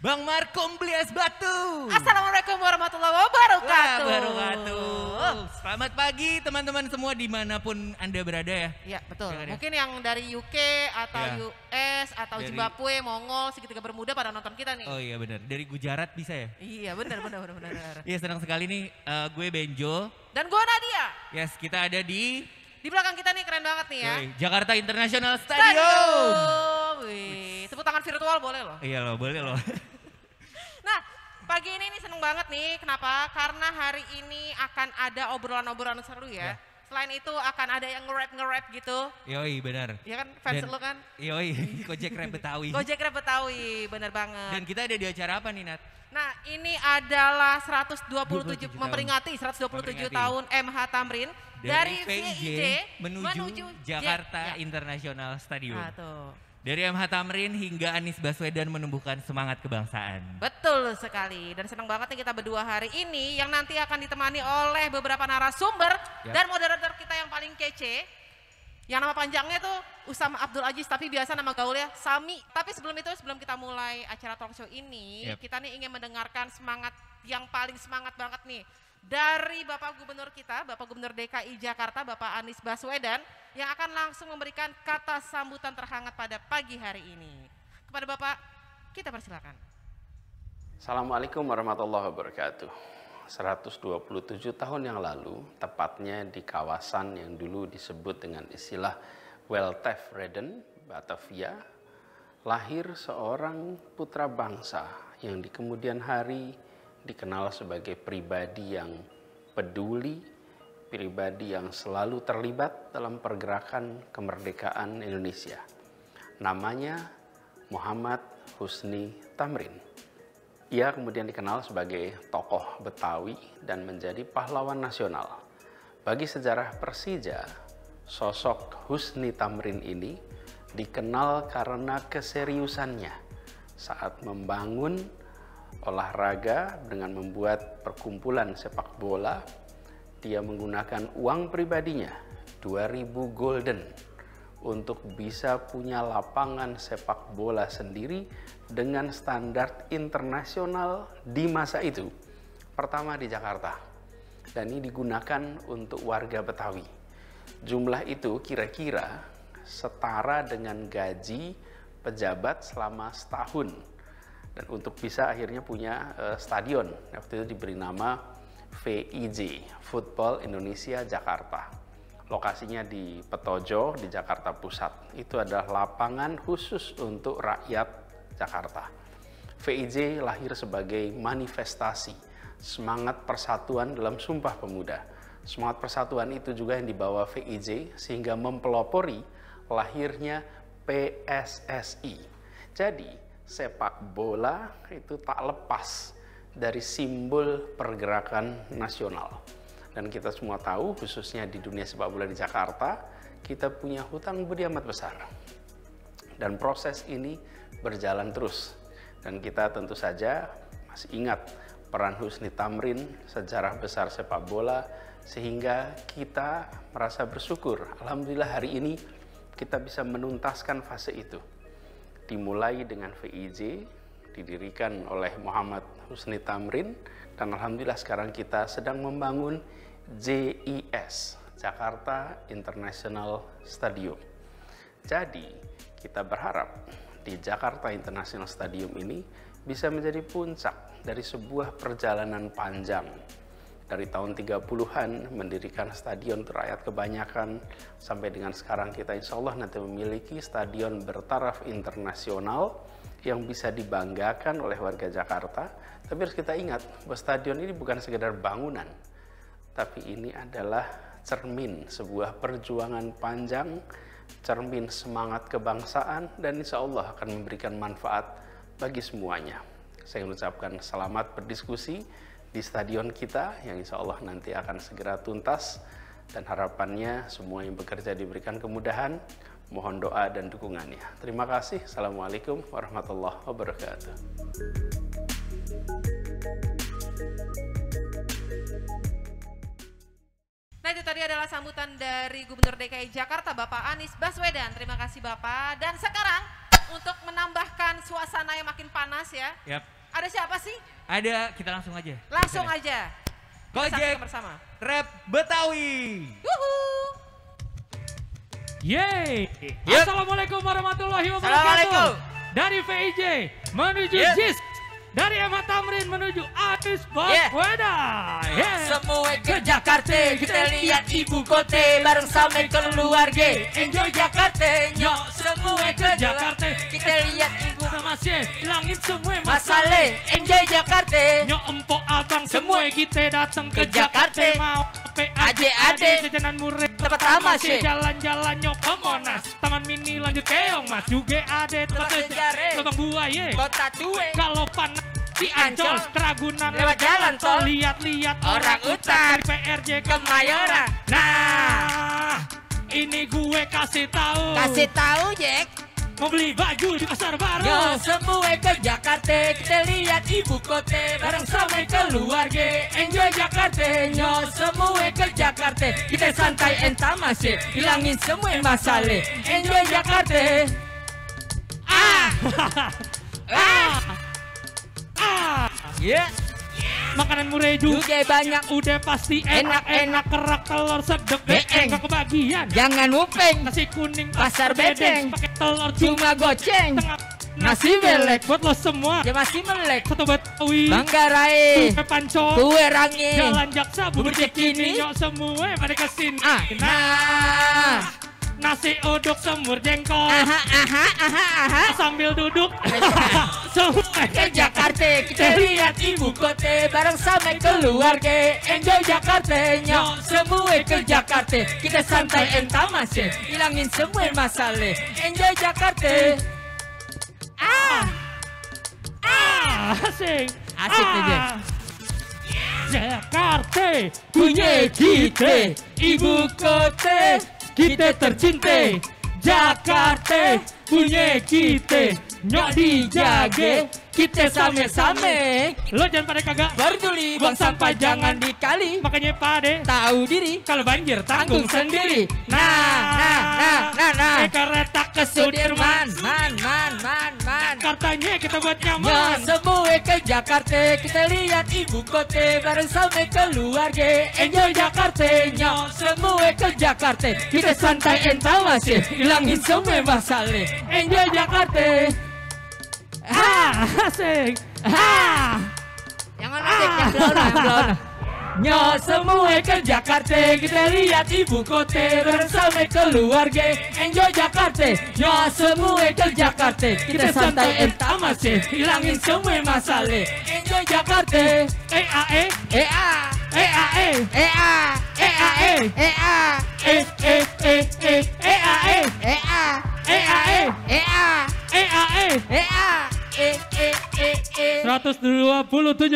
Bang Markom Blias Batu. Assalamualaikum warahmatullahi wabarakatuh. Selamat pagi teman-teman semua dimanapun Anda berada ya. Iya betul, Ya, mungkin yang dari UK atau Ya. US atau Dari- Zimbabwe, Mongol, segitiga bermuda pada nonton kita nih. Oh iya benar, dari Gujarat bisa ya? Iya benar. Iya senang sekali nih, gue Benjo. Dan gue Nadia, Yes, kita ada di di belakang kita nih keren banget nih ya. Jakarta International Stadium. Wih, tepuk tangan virtual boleh loh. Iya loh, boleh loh. Nah, pagi ini nih seneng banget nih, kenapa? Karena hari ini akan ada obrolan-obrolan seru ya. Selain itu akan ada yang nge-rap gitu. Yoi benar. Ya kan, fans lu kan? Yoi, Gojek Rap Betawi. Gojek Rap Betawi, bener banget. Dan kita ada di acara apa nih Nat? Nah, ini adalah 127 27 memperingati 127 tahun MH Tamrin Dari dari VIJ VIJ menuju Jakarta International Stadium. Nah, tuh. Dari MH Tamrin hingga Anies Baswedan menumbuhkan semangat kebangsaan. Betul sekali, dan senang banget nih kita berdua hari ini yang nanti akan ditemani oleh beberapa narasumber dan moderator kita yang paling kece. Yang nama panjangnya tuh Usama Abdul Aziz, tapi biasa nama gaulnya Sami. Tapi sebelum itu, sebelum kita mulai acara talk show ini, kita nih ingin mendengarkan semangat yang paling semangat banget nih. Dari Bapak Gubernur kita, Bapak Gubernur DKI Jakarta, Bapak Anies Baswedan, yang akan langsung memberikan kata sambutan terhangat pada pagi hari ini. Kepada Bapak, kita persilakan. Assalamualaikum warahmatullahi wabarakatuh. 127 tahun yang lalu, tepatnya di kawasan yang dulu disebut dengan istilah Weltevreden, Batavia, lahir seorang putra bangsa yang di kemudian hari dikenal sebagai pribadi yang peduli, pribadi yang selalu terlibat dalam pergerakan kemerdekaan Indonesia. Namanya Muhammad Husni Tamrin. Ia kemudian dikenal sebagai tokoh Betawi dan menjadi pahlawan nasional. Bagi sejarah Persija, sosok Husni Tamrin ini dikenal karena keseriusannya saat membangun olahraga dengan membuat perkumpulan sepak bola. Dia menggunakan uang pribadinya, 2000 golden, untuk bisa punya lapangan sepak bola sendiri dengan standar internasional di masa itu. Pertama di Jakarta, dan ini digunakan untuk warga Betawi. Jumlah itu kira-kira setara dengan gaji pejabat selama setahun. Dan untuk bisa akhirnya punya stadion, waktu itu diberi nama VIJ, Football Indonesia Jakarta. Lokasinya di Petojo, di Jakarta Pusat. Itu adalah lapangan khusus untuk rakyat Jakarta. VIJ lahir sebagai manifestasi semangat persatuan dalam Sumpah Pemuda. Semangat persatuan itu juga yang dibawa VIJ sehingga mempelopori lahirnya PSSI. Jadi sepak bola itu tak lepas dari simbol pergerakan nasional. Dan kita semua tahu, khususnya di dunia sepak bola di Jakarta, kita punya hutang budi amat besar. Dan proses ini berjalan terus. Dan kita tentu saja masih ingat peran Husni Tamrin, sejarah besar sepak bola, sehingga kita merasa bersyukur. Alhamdulillah hari ini kita bisa menuntaskan fase itu. Dimulai dengan VIJ, didirikan oleh Muhammad Husni Tamrin, dan alhamdulillah sekarang kita sedang membangun JIS, Jakarta International Stadium. Jadi, kita berharap di Jakarta International Stadium ini bisa menjadi puncak dari sebuah perjalanan panjang. Dari tahun 30-an mendirikan stadion untuk rakyat kebanyakan, sampai dengan sekarang kita insya Allah nanti memiliki stadion bertaraf internasional yang bisa dibanggakan oleh warga Jakarta. Tapi harus kita ingat bahwa stadion ini bukan sekedar bangunan, tapi ini adalah cermin sebuah perjuangan panjang, cermin semangat kebangsaan, dan insya Allah akan memberikan manfaat bagi semuanya. Saya mengucapkan selamat berdiskusi di stadion kita yang insya Allah nanti akan segera tuntas, dan harapannya semua yang bekerja diberikan kemudahan. Mohon doa dan dukungannya. Terima kasih. Assalamualaikum warahmatullahi wabarakatuh. Nah, itu tadi adalah sambutan dari Gubernur DKI Jakarta, Bapak Anies Baswedan. Terima kasih Bapak. Dan sekarang untuk menambahkan suasana yang makin panas ya, Ada siapa sih? Ada, kita langsung aja. Langsung Kesana. aja. Gojek Saksikan bersama. Rap Betawi. Yuhu. Yeay. Yep. Assalamualaikum warahmatullahi wabarakatuh. Assalamualaikum. Dari VIJ menuju Yep. JIS. Dari MH Tamrin menuju Anis Yeah. Baswedan. Yeah. Semua ke Jakarta, kita lihat ibu kota bareng sama keluarga. Enjoy Jakarta, nyok semua ke Jakarta, kita lihat ibu Masih hilangin semua masalah. Enjoy Jakarta, Nyok empok abang semua kita datang ke Ke Jakarta. Jakarta. Mau Adik-adik. jajanan murah Tempat tamas, Masih ya. jalan-jalan nyok ke Monas. Taman mini lanjut keong mas. Juga ada tempat Tempat sejarah. Lubang buaya. kota tua. Kalau panas di Ancol, Ancol. Keragunan Lewat jalan tol. Lihat-lihat Orang utan. dari PRJ Kemayoran. Nah, ini gue kasih tahu. Kasih tahu Jack. Mau beli baju di pasar baru. Yo semua ke Jakarta, kita lihat ibu kota bareng sama keluarga. Enjoy Jakarta, yo semua ke Jakarta, kita santai entah masih hilangin semua masalah. Enjoy Jakarta. Ah, yeah. Makanan murah juga. Juga banyak, Udah pasti enak-enak kerak telur sedep Beeng. gak kebagian. jangan nguping. Nasi kuning Pasar bedeng. pakai telur cuma Cuma goceng, tengah nasi belek. buat lo semua. dia masih melek. Soto Betawi, Manggarai, kue pancong, kue rangi. jalan jaksa, bubur Bubur cekini, cekini. nyok semua pada kesini. Ah, Nah, nasi uduk semur jengkol, aha. sambil duduk. Semua Ke Jakarta, kita lihat ibu kota bareng sama keluarga. Enjoy Jakarta, nyok semua ke Jakarta, kita santai entah masih hilangin semua masalah. Enjoy Jakarta. asik. Asik nih, Jack. Jakarta punya kita, ibu kota kita tercinta. Jakarta punya kita, nyok dijaga, kita sama-sama. Lo jangan pada kagak Peduli buang sampah jangan dikali. Makanya pade Tahu diri, kalau banjir tanggung tanggung sendiri. Nah. kereta ke Sudirman, Sudirman. man. Kartanya kita buat Ya nyaman. semua ke Jakarta, kita lihat ibu kota bareng sama keluarga. Enjoy Jakarta, nyok semua ke Jakarta, kita santai entah masih hilangin semua masalah. Enjoy Jakarta. Asik. Yang mana yang belum. Nyo semua ke Jakarta, kita lihat ibu kota bareng sama keluarga. Enjoy Jakarta, nyo semua ke Jakarta, kita santai entah masih hilangin semua masalah. Enjoy Jakarta. EAE. EA, EAE. EA, EAE. EA, EAE. EA, EAE. EA, EAE. EA. 127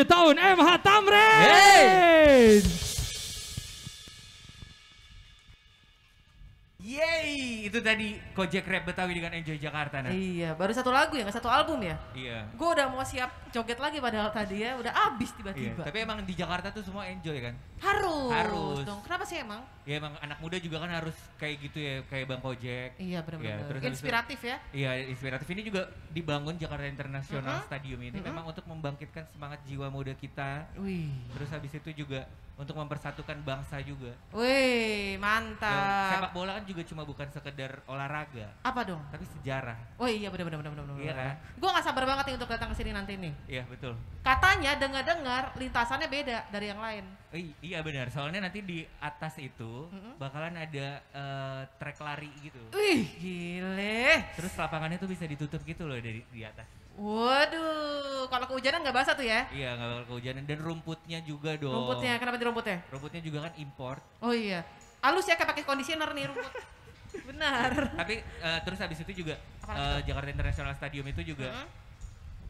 tahun MH Tamrin. Hey. Yeay, itu tadi Gojek Rap Betawi dengan Enjoy Jakarta. Nah. Iya, baru satu lagu ya, nggak satu album ya? Iya. Gue udah mau siap joget lagi padahal tadi ya, udah abis Iya. tiba-tiba. Tapi emang di Jakarta tuh semua enjoy kan? Harus Harus. dong. Kenapa sih emang? Ya emang anak muda juga kan harus kayak gitu ya, kayak Bang Gojek. Iya benar-benar. terus habis itu- Inspiratif ya. Iya, inspiratif. Ini juga dibangun Jakarta International Mhm. Stadium ini Mhm. memang untuk membangkitkan semangat jiwa muda kita. Wih, Terus habis itu juga untuk mempersatukan bangsa juga. wih, Ya, mantap. sepak bola kan juga cuma bukan sekedar olahraga, Apa dong? tapi sejarah. Oh iya benar-benar. Iya kan? Gue nggak sabar banget nih untuk datang ke sini nanti nih. Iya, betul. Katanya dengar-dengar lintasannya beda dari yang lain. Iya benar, soalnya nanti di atas itu Mhm. bakalan ada trek lari gitu. Wih, gile. Terus lapangannya tuh bisa ditutup gitu loh dari di atas. Waduh, kalau kehujanan nggak basah tuh ya? Iya, nggak bakal kehujanan. Dan rumputnya juga dong. Rumputnya, kenapa di rumputnya? Rumputnya juga kan import. Oh iya, halus ya kayak pakai conditioner nih rumput. Benar. Tapi terus habis itu juga Apalagi Jakarta International Stadium itu juga Mhm.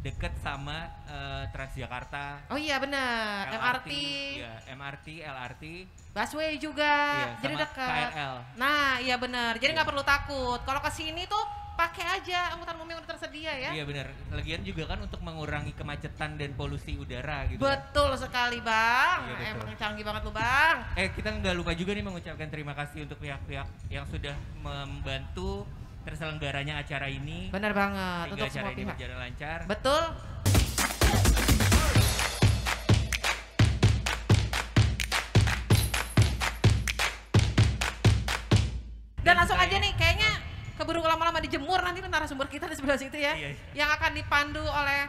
deket sama Transjakarta, Oh iya benar, MRT, iya, MRT, LRT, busway juga, iya, jadi sama dekat. KRL. Nah iya benar, jadi Iya. nggak perlu takut. Kalau ke sini tuh pakai aja angkutan umum yang udah tersedia ya. Iya benar. Lagian juga kan untuk mengurangi kemacetan dan polusi udara gitu. Betul sekali bang, Iya, betul. emang canggih banget lu bang. Kita nggak lupa juga nih mengucapkan terima kasih untuk pihak-pihak yang sudah membantu terselenggaranya acara ini Benar banget, hingga untuk acara semua ini pihak. berjalan lancar. Betul. keburu lama-lama dijemur nanti narasumber kita di sebelah situ ya. Iya. Yang akan dipandu oleh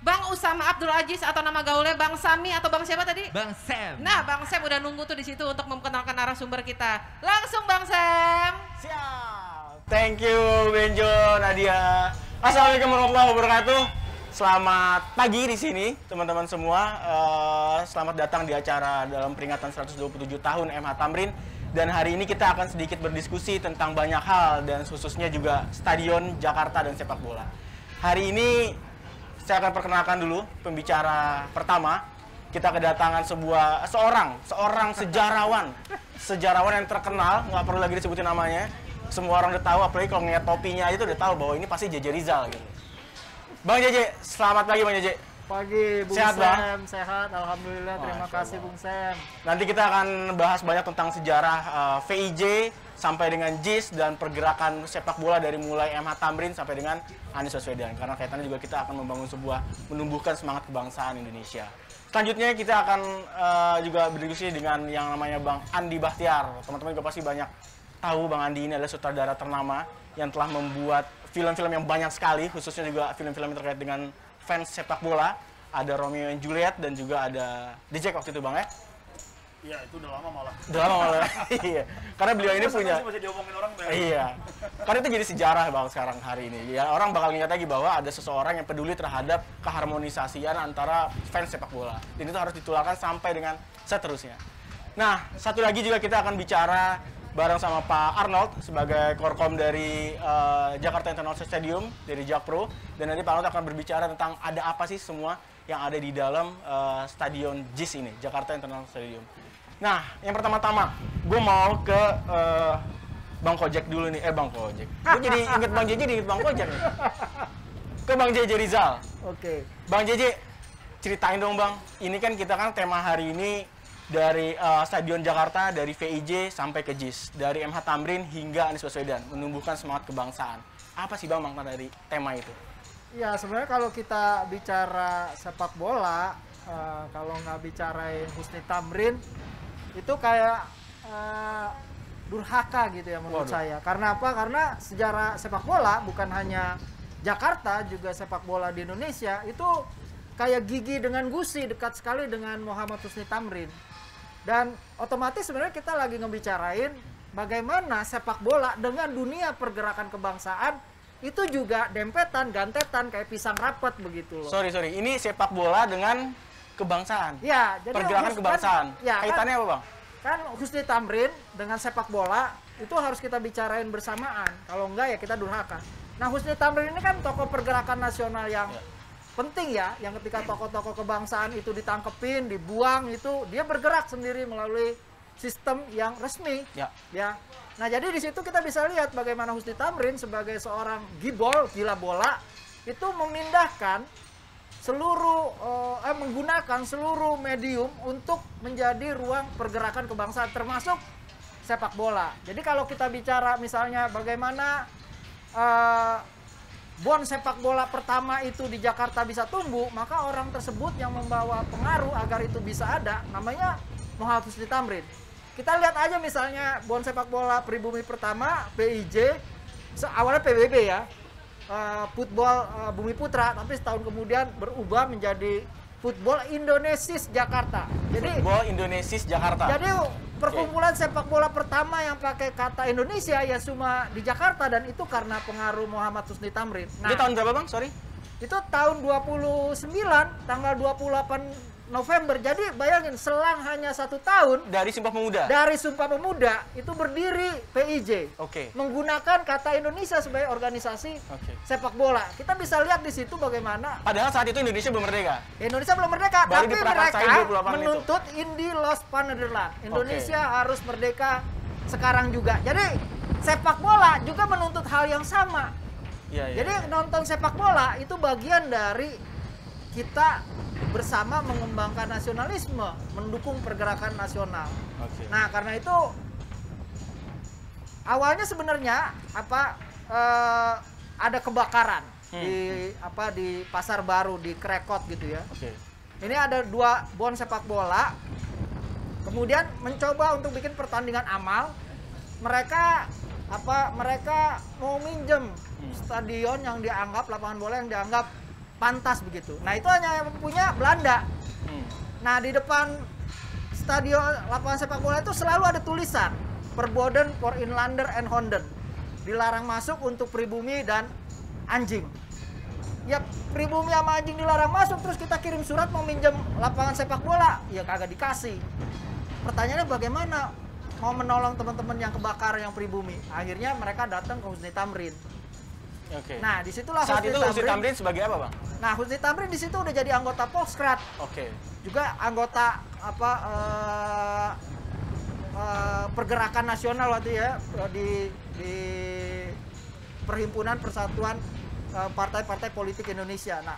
Bang Usama Abdul Aziz atau nama gaulnya Bang Sami atau Bang siapa tadi? Bang Sam. Nah, Bang Sam udah nunggu tuh di situ untuk memperkenalkan narasumber kita. Langsung Bang Sam. Siap. Thank you Benjo, Nadia. Assalamualaikum warahmatullahi wabarakatuh. Selamat pagi di sini teman-teman semua. Selamat datang di acara dalam peringatan 127 tahun MH Tamrin. Dan hari ini kita akan sedikit berdiskusi tentang banyak hal dan khususnya juga Stadion Jakarta dan sepak bola. Hari ini saya akan perkenalkan dulu pembicara pertama. Kita kedatangan seorang sejarawan yang terkenal, nggak perlu lagi disebutin namanya. Semua orang udah tahu, apalagi kalau ngeliat topinya itu udah tahu bahwa ini pasti JJ Rizal gitu. Bang JJ, selamat pagi Bang JJ. Pagi, Bung Sehat, Sam. Bang? Sehat, alhamdulillah. Terima Masya kasih, Allah. Bung Sam. Nanti kita akan bahas banyak tentang sejarah VIJ sampai dengan JIS dan pergerakan sepak bola dari mulai MH Tamrin sampai dengan Anies Baswedan. Karena kaitannya juga kita akan menumbuhkan semangat kebangsaan Indonesia. Selanjutnya kita akan juga berdiskusi dengan yang namanya Bang Andi Bahtiar. Teman-teman juga pasti banyak tahu Bang Andi ini adalah sutradara ternama yang telah membuat film-film yang banyak sekali, khususnya juga film-film yang terkait dengan fans sepak bola. Ada Romeo and Juliet dan juga ada The Jack waktu itu Bang ya? Iya, itu udah lama malah. Udah lama malah. Iya. Karena beliau ini punya. Masih diomongin orang banyak. Iya. Karena itu jadi sejarah Bang sekarang hari ini. Ya, orang bakal ingat lagi bahwa ada seseorang yang peduli terhadap keharmonisasian antara fans sepak bola. Dan itu harus ditularkan sampai dengan seterusnya. Nah, satu lagi juga kita akan bicara bareng sama Pak Arnold sebagai korkom dari Jakarta International Stadium dari Jakpro. Dan nanti Pak Arnold akan berbicara tentang ada apa sih semua yang ada di dalam stadion JIS ini, Jakarta International Stadium. Nah, yang pertama-tama, gue mau ke Bang Kojek dulu nih. Bang Kojek. Gue jadi inget Bang JJ, inget Bang Kojek nih. Ke Bang JJ Rizal. Oke. Bang JJ, ceritain dong Bang. Ini kan kita kan tema hari ini dari Stadion Jakarta, dari VIJ sampai ke JIS. Dari MH Tamrin hingga Anies Baswedan. Menumbuhkan semangat kebangsaan. Apa sih Bang makna dari tema itu? Ya, sebenarnya kalau kita bicara sepak bola, kalau nggak bicarain Husni Tamrin, itu kayak durhaka gitu ya menurut saya. Karena apa? Karena sejarah sepak bola bukan hanya Jakarta, juga sepak bola di Indonesia itu kayak gigi dengan gusi, dekat sekali dengan Muhammad Husni Tamrin. Dan otomatis sebenarnya kita lagi ngebicarain bagaimana sepak bola dengan dunia pergerakan kebangsaan itu juga dempetan, gantetan kayak pisang rapet begitu loh. Sorry. Ini sepak bola dengan kebangsaan. Ya, jadi pergerakan kebangsaan. Ya, kaitannya apa Bang? Kan Husni Tamrin dengan sepak bola itu harus kita bicarain bersamaan. Kalau enggak ya kita durhaka. Nah, Husni Tamrin ini kan tokoh pergerakan nasional yang penting ya, yang ketika tokoh-tokoh kebangsaan itu ditangkepin, dibuang itu dia bergerak sendiri melalui sistem yang resmi. Ya. Nah, jadi di situ kita bisa lihat bagaimana Husni Tamrin sebagai seorang gila bola itu memindahkan menggunakan seluruh medium untuk menjadi ruang pergerakan kebangsaan termasuk sepak bola. Jadi kalau kita bicara misalnya bagaimana bon sepak bola pertama itu di Jakarta bisa tumbuh, maka orang tersebut yang membawa pengaruh agar itu bisa ada namanya Muhammad Husni Tamrin. Kita lihat aja misalnya bon sepak bola pribumi pertama PIJ, awalnya PBB ya, football Bumi Putra, tapi setahun kemudian berubah menjadi Football Indonesis Jakarta. Jadi Football Indonesis Jakarta. Jadi perkumpulan sepak bola pertama yang pakai kata Indonesia ya cuma di Jakarta, dan itu karena pengaruh Muhammad Husni Tamrin. Ini tahun berapa Bang? Sorry. Itu tahun 29, tanggal 28 November. Jadi bayangin selang hanya 1 tahun Dari Sumpah Pemuda. dari Sumpah Pemuda itu berdiri PIJ. Oke. Menggunakan kata Indonesia sebagai organisasi sepak bola. Kita bisa lihat di situ bagaimana Padahal saat itu Indonesia belum merdeka. Indonesia belum merdeka, Baru tapi diprakarsai mereka 28 menuntut Indi Los Panederland. Indonesia harus merdeka sekarang juga. Jadi sepak bola juga menuntut hal yang sama. Iya. Jadi nonton sepak bola itu bagian dari kita bersama mengembangkan nasionalisme, mendukung pergerakan nasional. Oke. Nah, karena itu awalnya sebenarnya ada kebakaran di Pasar Baru di Krekot gitu ya. Oke. Ini ada 2 bon sepak bola. Kemudian mencoba untuk bikin pertandingan amal. Mereka mereka mau minjem stadion yang dianggap, lapangan bola yang dianggap pantas begitu. Nah itu hanya yang punya Belanda. Nah di depan stadion lapangan sepak bola itu selalu ada tulisan Verboden voor Inlander en Honden, dilarang masuk untuk pribumi dan anjing. Ya pribumi sama anjing dilarang masuk, terus kita kirim surat mau minjem lapangan sepak bola, ya kagak dikasih. Pertanyaannya bagaimana mau menolong teman-teman yang kebakar yang pribumi? Akhirnya mereka datang ke Husni Tamrin. Oke. Nah disitulah Saat itu Husni Tamrin sebagai apa, Bang? Nah Husni Tamrin di situ udah jadi anggota Volkskrad. Oke. Juga anggota pergerakan nasional waktu ya di Perhimpunan Persatuan Partai-Partai Politik Indonesia. Nah,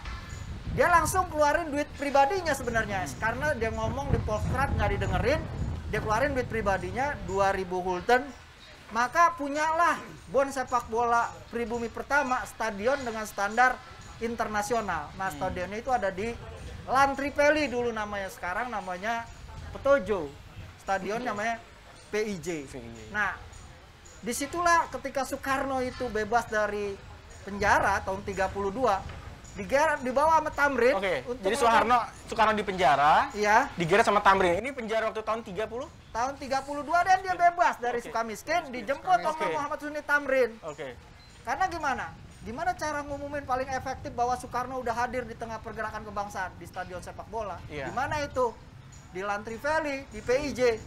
dia langsung keluarin duit pribadinya sebenarnya karena dia ngomong di Volkskrad nggak didengerin, dia keluarin duit pribadinya 2.000 gulden, maka punyalah bon sepak bola pribumi pertama, stadion dengan standar internasional. Nah, stadionnya itu ada di Lantripeli dulu namanya, sekarang namanya Petojo. Stadion namanya PIJ. Nah, disitulah ketika Soekarno itu bebas dari penjara tahun 32, dibawa sama Tamrin. Oke, jadi Soekarno di penjara, iya, digeret sama Tamrin. Ini penjara waktu tahun 30? Tahun 32 dan dia bebas dari Sukamiskin, dijemput sama Muhammad Husni Tamrin. Oke. Karena gimana cara ngumumin paling efektif bahwa Soekarno udah hadir di tengah pergerakan kebangsaan di stadion sepak bola? Iya. Gimana itu? Di Lantri Valley, di PIJ.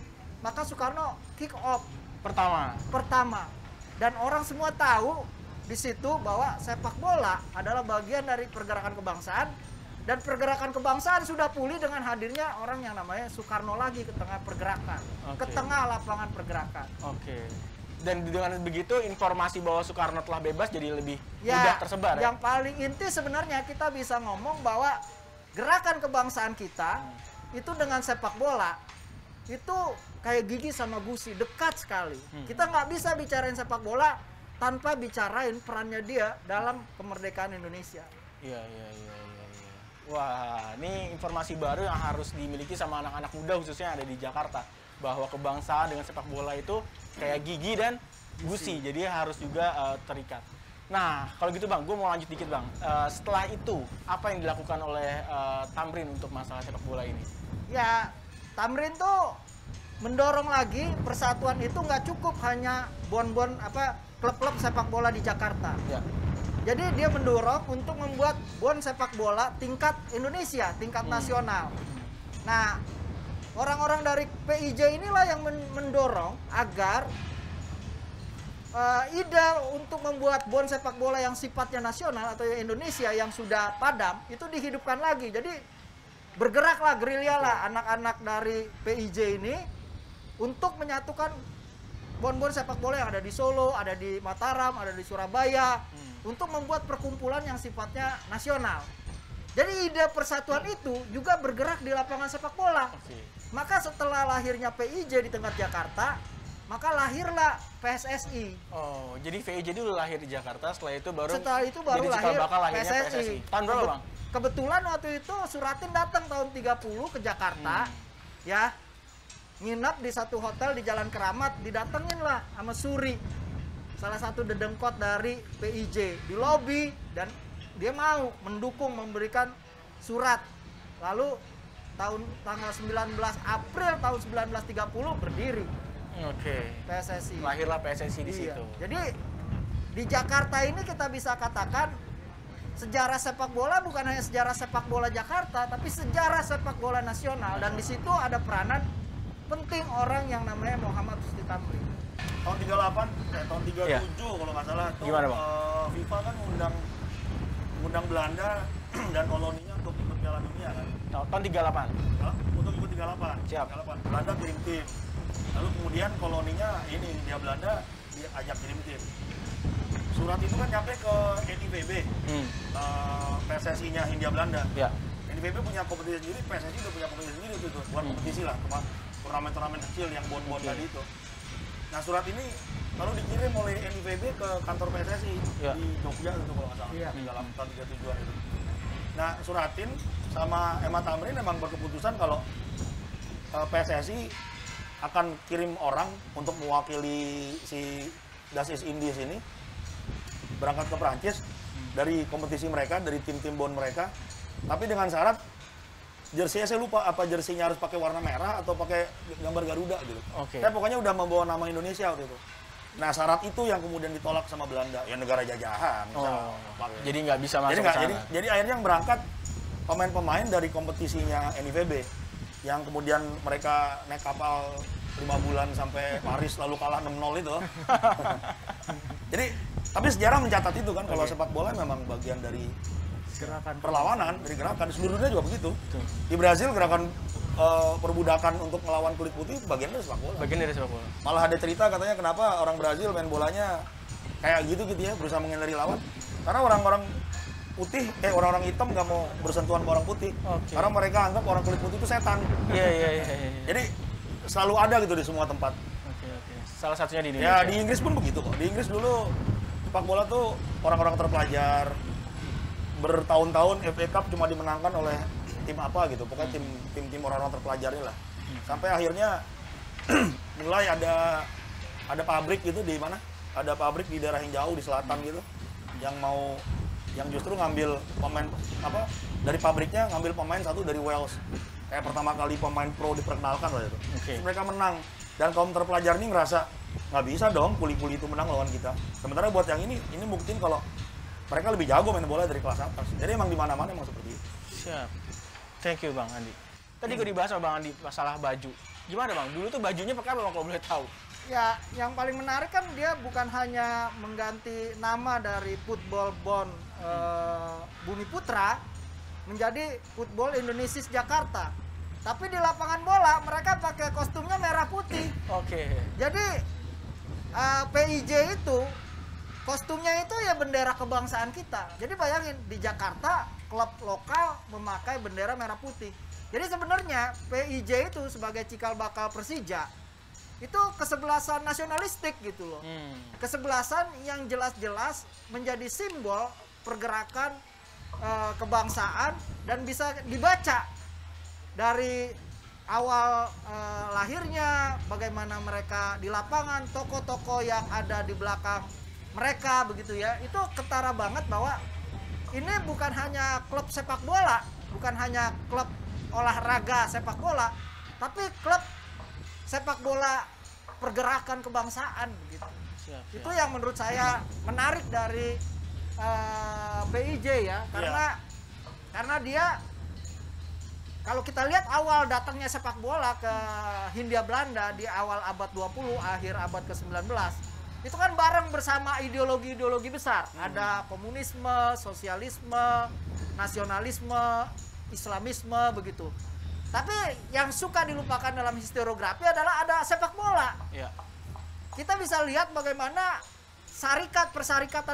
Maka Soekarno kick off pertama. Dan orang semua tahu di situ bahwa sepak bola adalah bagian dari pergerakan kebangsaan, dan pergerakan kebangsaan sudah pulih dengan hadirnya orang yang namanya Soekarno lagi ke tengah pergerakan, ke tengah lapangan pergerakan. Oke. Dan dengan begitu informasi bahwa Soekarno telah bebas jadi lebih mudah tersebar. Yang paling inti sebenarnya kita bisa ngomong bahwa gerakan kebangsaan kita itu dengan sepak bola itu kayak gigi sama gusi, dekat sekali. Kita nggak bisa bicarain sepak bola tanpa bicarain perannya dia dalam kemerdekaan Indonesia. Iya. Wah, ini informasi baru yang harus dimiliki sama anak-anak muda khususnya yang ada di Jakarta. Bahwa kebangsaan dengan sepak bola itu kayak gigi dan gusi, jadi harus juga terikat. Nah, kalau gitu Bang, gue mau lanjut dikit Bang. Setelah itu, apa yang dilakukan oleh Tamrin untuk masalah sepak bola ini? Ya, Tamrin tuh mendorong lagi persatuan itu nggak cukup hanya bon-bon klub-klub sepak bola di Jakarta. Ya. Jadi dia mendorong untuk membuat bon sepak bola tingkat Indonesia, tingkat nasional. Nah, orang-orang dari PIJ inilah yang mendorong agar ide untuk membuat bon sepak bola yang sifatnya nasional atau Indonesia yang sudah padam itu dihidupkan lagi. Jadi bergeraklah, gerilya lah anak-anak dari PIJ ini untuk menyatukan bon-bon sepak bola yang ada di Solo, ada di Mataram, ada di Surabaya, untuk membuat perkumpulan yang sifatnya nasional. Jadi ide persatuan itu juga bergerak di lapangan sepak bola. Maka setelah lahirnya PIJ di tengah Jakarta, maka lahirlah PSSI. Oh, jadi PIJ dulu lahir di Jakarta, setelah itu baru lahir PSSI. Tahun berapa Bang? Kebetulan waktu itu Suratin datang tahun 30 ke Jakarta, ya. Nginap di satu hotel di Jalan Keramat, didatengin lah sama Suri, salah satu dedengkot dari PIJ, di lobi, dan dia mau mendukung, memberikan surat. Lalu tanggal 19 April tahun 1930 berdiri. PSSI. Lahirlah PSSI di situ. Jadi di Jakarta ini kita bisa katakan sejarah sepak bola bukan hanya sejarah sepak bola Jakarta, tapi sejarah sepak bola nasional, dan di situ ada peranan penting orang yang namanya Muhammad Husni Tamrin. Tahun 38, tahun 37 kalau nggak salah. Gimana Bang? FIFA kan undang Belanda dan koloninya untuk ikut Piala Dunia kan. Tahun 38? Untuk ikut 38. Siap. 38. Belanda kirim tim. Lalu kemudian koloninya ini, India Belanda diajak kirim tim. Surat itu kan nyampe ke NIBB, PSSI-nya India Belanda. Ya. NIBB punya kompetisi sendiri, PSSI udah punya kompetisi sendiri itu, buat kompetisi lah, turnamen-turnamen kecil yang bon-bon tadi itu. Nah surat ini lalu dikirim oleh NIBB ke kantor PSSI di Jogja itu kalau nggak salah, dalam tahun 37-an itu. Nah Suratin sama Emma Tamrin memang berkeputusan kalau PSSI akan kirim orang untuk mewakili si Das East Indies ini berangkat ke Prancis dari kompetisi mereka, dari tim-tim bond mereka, tapi dengan syarat jersey saya lupa apa jersinya harus pakai warna merah atau pakai gambar Garuda gitu. Saya pokoknya udah membawa nama Indonesia waktu itu. Nah syarat itu yang kemudian ditolak sama Belanda, ya negara jajahan. Jadi nggak bisa masuk ke sana. Jadi akhirnya yang berangkat pemain-pemain dari kompetisinya NIVB yang kemudian mereka naik kapal 5 bulan sampai Paris lalu kalah 6-0 itu. Jadi tapi sejarah mencatat itu kan kalau sepak bola memang bagian dari Gerakan perlawanan, dari gerakan seluruh dunia juga begitu. Di Brazil gerakan perbudakan untuk melawan kulit putih bagian dari sepak bola. Bagian dari sepak bola. Malah ada cerita katanya kenapa orang Brazil main bolanya kayak gitu ya, berusaha menghindari lawan. Karena orang-orang putih, orang-orang hitam nggak mau bersentuhan sama orang putih. Karena mereka anggap orang kulit putih itu setan. Iya. Jadi selalu ada gitu di semua tempat. Salah satunya di Indonesia. Ya di Inggris pun begitu kok. Di Inggris dulu sepak bola tuh orang-orang terpelajar. Bertahun-tahun FA Cup cuma dimenangkan oleh tim apa gitu. Pokoknya tim orang-orang terpelajar lah. Sampai akhirnya mulai ada pabrik gitu di mana? Ada pabrik di daerah yang jauh di selatan gitu. Yang justru ngambil pemain dari pabriknya ngambil pemain satu dari Wales. Kayak pertama kali pemain pro diperkenalkan waktu itu. Terus mereka menang dan kaum terpelajar ini ngerasa nggak bisa dong kuli-kuli itu menang lawan kita. Sementara buat yang ini buktiin kalau mereka lebih jago main bola dari kelas atas. Jadi emang di mana-mana emang seperti itu. Siap. Thank you Bang Andi. Tadi gue dibahas sama Bang Andi masalah baju. Gimana Bang? Dulu tuh bajunya pakai apa Bang kalau boleh tahu? Ya, yang paling menarik kan dia bukan hanya mengganti nama dari Football Bond Bumi Putra menjadi Football Indonesia Jakarta. Tapi di lapangan bola mereka pakai kostumnya merah putih. Jadi PIJ itu kostumnya itu ya bendera kebangsaan kita. Jadi bayangin di Jakarta klub lokal memakai bendera merah putih. Jadi sebenarnya PIJ itu sebagai cikal bakal Persija itu kesebelasan nasionalistik gitu loh. Kesebelasan yang jelas-jelas menjadi simbol pergerakan kebangsaan dan bisa dibaca dari awal lahirnya, bagaimana mereka di lapangan, tokoh-tokoh yang ada di belakang mereka begitu ya. Itu ketara banget bahwa ini bukan hanya klub sepak bola, bukan hanya klub olahraga sepak bola, tapi klub sepak bola pergerakan kebangsaan begitu. Itu yang menurut saya menarik dari PIJ ya, karena dia kalau kita lihat awal datangnya sepak bola ke Hindia Belanda di awal abad 20, akhir abad ke-19, itu kan bareng bersama ideologi-ideologi besar. Ada komunisme, sosialisme, nasionalisme, islamisme begitu. Tapi yang suka dilupakan dalam historiografi adalah ada sepak bola. Kita bisa lihat bagaimana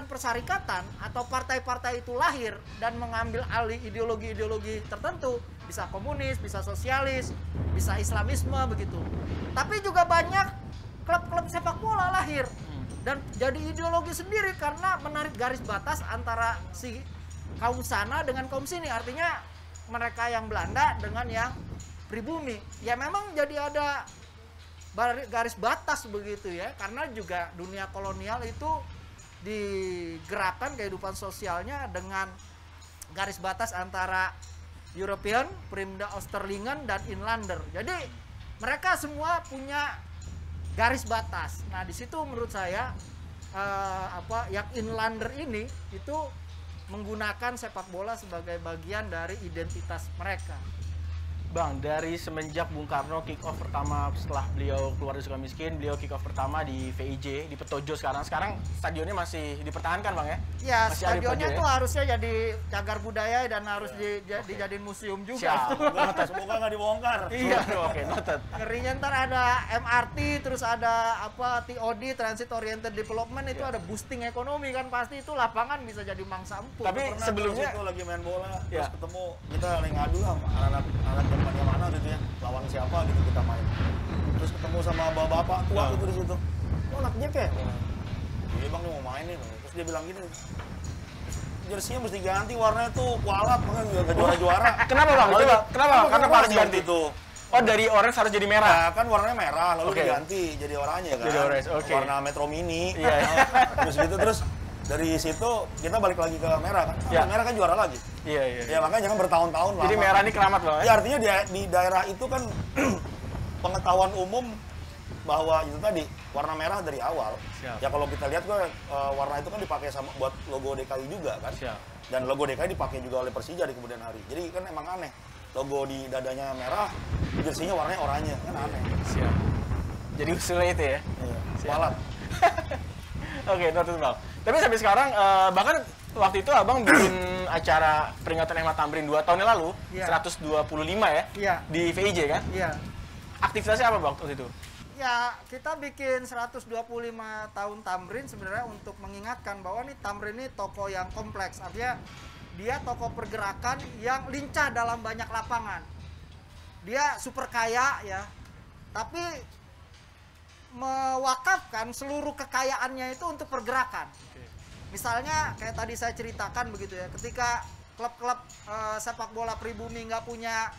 persarikatan atau partai-partai itu lahir dan mengambil alih ideologi-ideologi tertentu. Bisa komunis, bisa sosialis, bisa islamisme begitu. Tapi juga banyak klub-klub sepak bola lahir dan jadi ideologi sendiri karena menarik garis batas antara si kaum sana dengan kaum sini. Artinya mereka yang Belanda dengan yang pribumi. Ya memang jadi ada garis batas begitu ya, karena juga dunia kolonial itu digerakkan kehidupan sosialnya dengan garis batas antara European, Primda Oosterlingen, dan Inlander. Jadi mereka semua punya garis batas. Nah di situ menurut saya yang Inlander ini itu menggunakan sepak bola sebagai bagian dari identitas mereka. Bang, dari semenjak Bung Karno kick off pertama setelah beliau keluar dari Sukamiskin, beliau kick off pertama di VIJ, di Petojo sekarang stadionnya masih dipertahankan Bang ya? Ya, stadionnya tuh harusnya jadi cagar budaya dan harus dijadiin museum juga. Siap, semoga nggak dibongkar. Iya, oke, noted. Ngerinya ntar ada MRT, terus ada TOD, Transit Oriented Development, itu ada boosting ekonomi kan, pasti itu lapangan bisa jadi mangsa empuk. Tapi sebelumnya itu lagi main bola, terus ketemu, kita lagi ngadu lah sama anak-anak mana gitu ya, lawan siapa gitu kita main. Terus ketemu sama bapak-bapak tua gitu di situ. Oh, anaknya kayak, iya bang, mau main nih. Terus dia bilang gini, jersinya mesti ganti warnanya tuh kualat, makanya nggak juara-juara. Kenapa bang? Kenapa? Karena harus ganti tuh. Oh, dari orange harus jadi merah? Nah, kan warnanya merah, lalu diganti jadi oranye kan. Jadi orange, Warna Metro Mini. Iya. Terus gitu, terus dari situ kita balik lagi ke merah kan. Merah kan juara lagi. Iya. Ya makanya jangan bertahun-tahun lama. Jadi merah ini keramat loh. Ya artinya di daerah itu kan pengetahuan umum bahwa itu tadi warna merah dari awal. Siap. Ya kalau kita lihat warna itu kan dipakai sama buat logo DKI juga kan. Siap. Dan logo DKI dipakai juga oleh Persija di kemudian hari. Jadi kan emang aneh. Logo di dadanya merah, jersinya warnanya oranye, kan aneh. Siap. Jadi usulnya itu ya? Iya. Walat. Oke, noted Bang. Tapi sampai sekarang, bahkan waktu itu Abang bikin acara peringatan Hemat Tamrin 2 tahun yang lalu, 125 ya? Iya. Di VIJ kan? Iya. Aktivitasnya apa Bang waktu itu? Ya, kita bikin 125 tahun Tamrin sebenarnya untuk mengingatkan bahwa nih Tamrin ini toko yang kompleks. Artinya dia toko pergerakan yang lincah dalam banyak lapangan. Dia super kaya ya, tapi mewakafkan seluruh kekayaannya itu untuk pergerakan. Misalnya kayak tadi saya ceritakan begitu ya, ketika klub-klub sepak bola pribumi nggak punya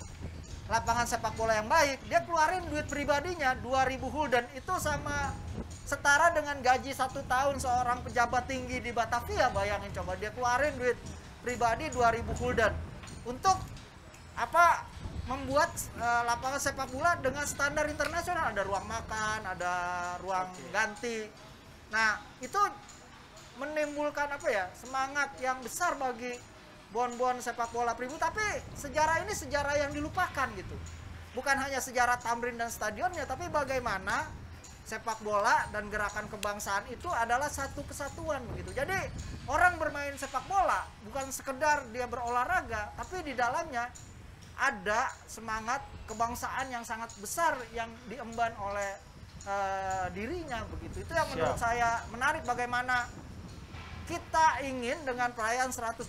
lapangan sepak bola yang baik, dia keluarin duit pribadinya 2.000 gulden, itu sama setara dengan gaji 1 tahun seorang pejabat tinggi di Batavia. Bayangin coba, dia keluarin duit pribadi 2.000 gulden untuk apa? Membuat lapangan sepak bola dengan standar internasional, ada ruang makan, ada ruang ganti. Nah, itu menimbulkan apa ya? Semangat yang besar bagi bon-bon sepak bola pribumi, tapi sejarah ini sejarah yang dilupakan gitu. Bukan hanya sejarah Tamrin dan stadionnya, tapi bagaimana sepak bola dan gerakan kebangsaan itu adalah satu kesatuan begitu. Jadi orang bermain sepak bola bukan sekedar dia berolahraga, tapi di dalamnya ada semangat kebangsaan yang sangat besar yang diemban oleh dirinya begitu. Itu yang menurut saya menarik, bagaimana kita ingin dengan perayaan 125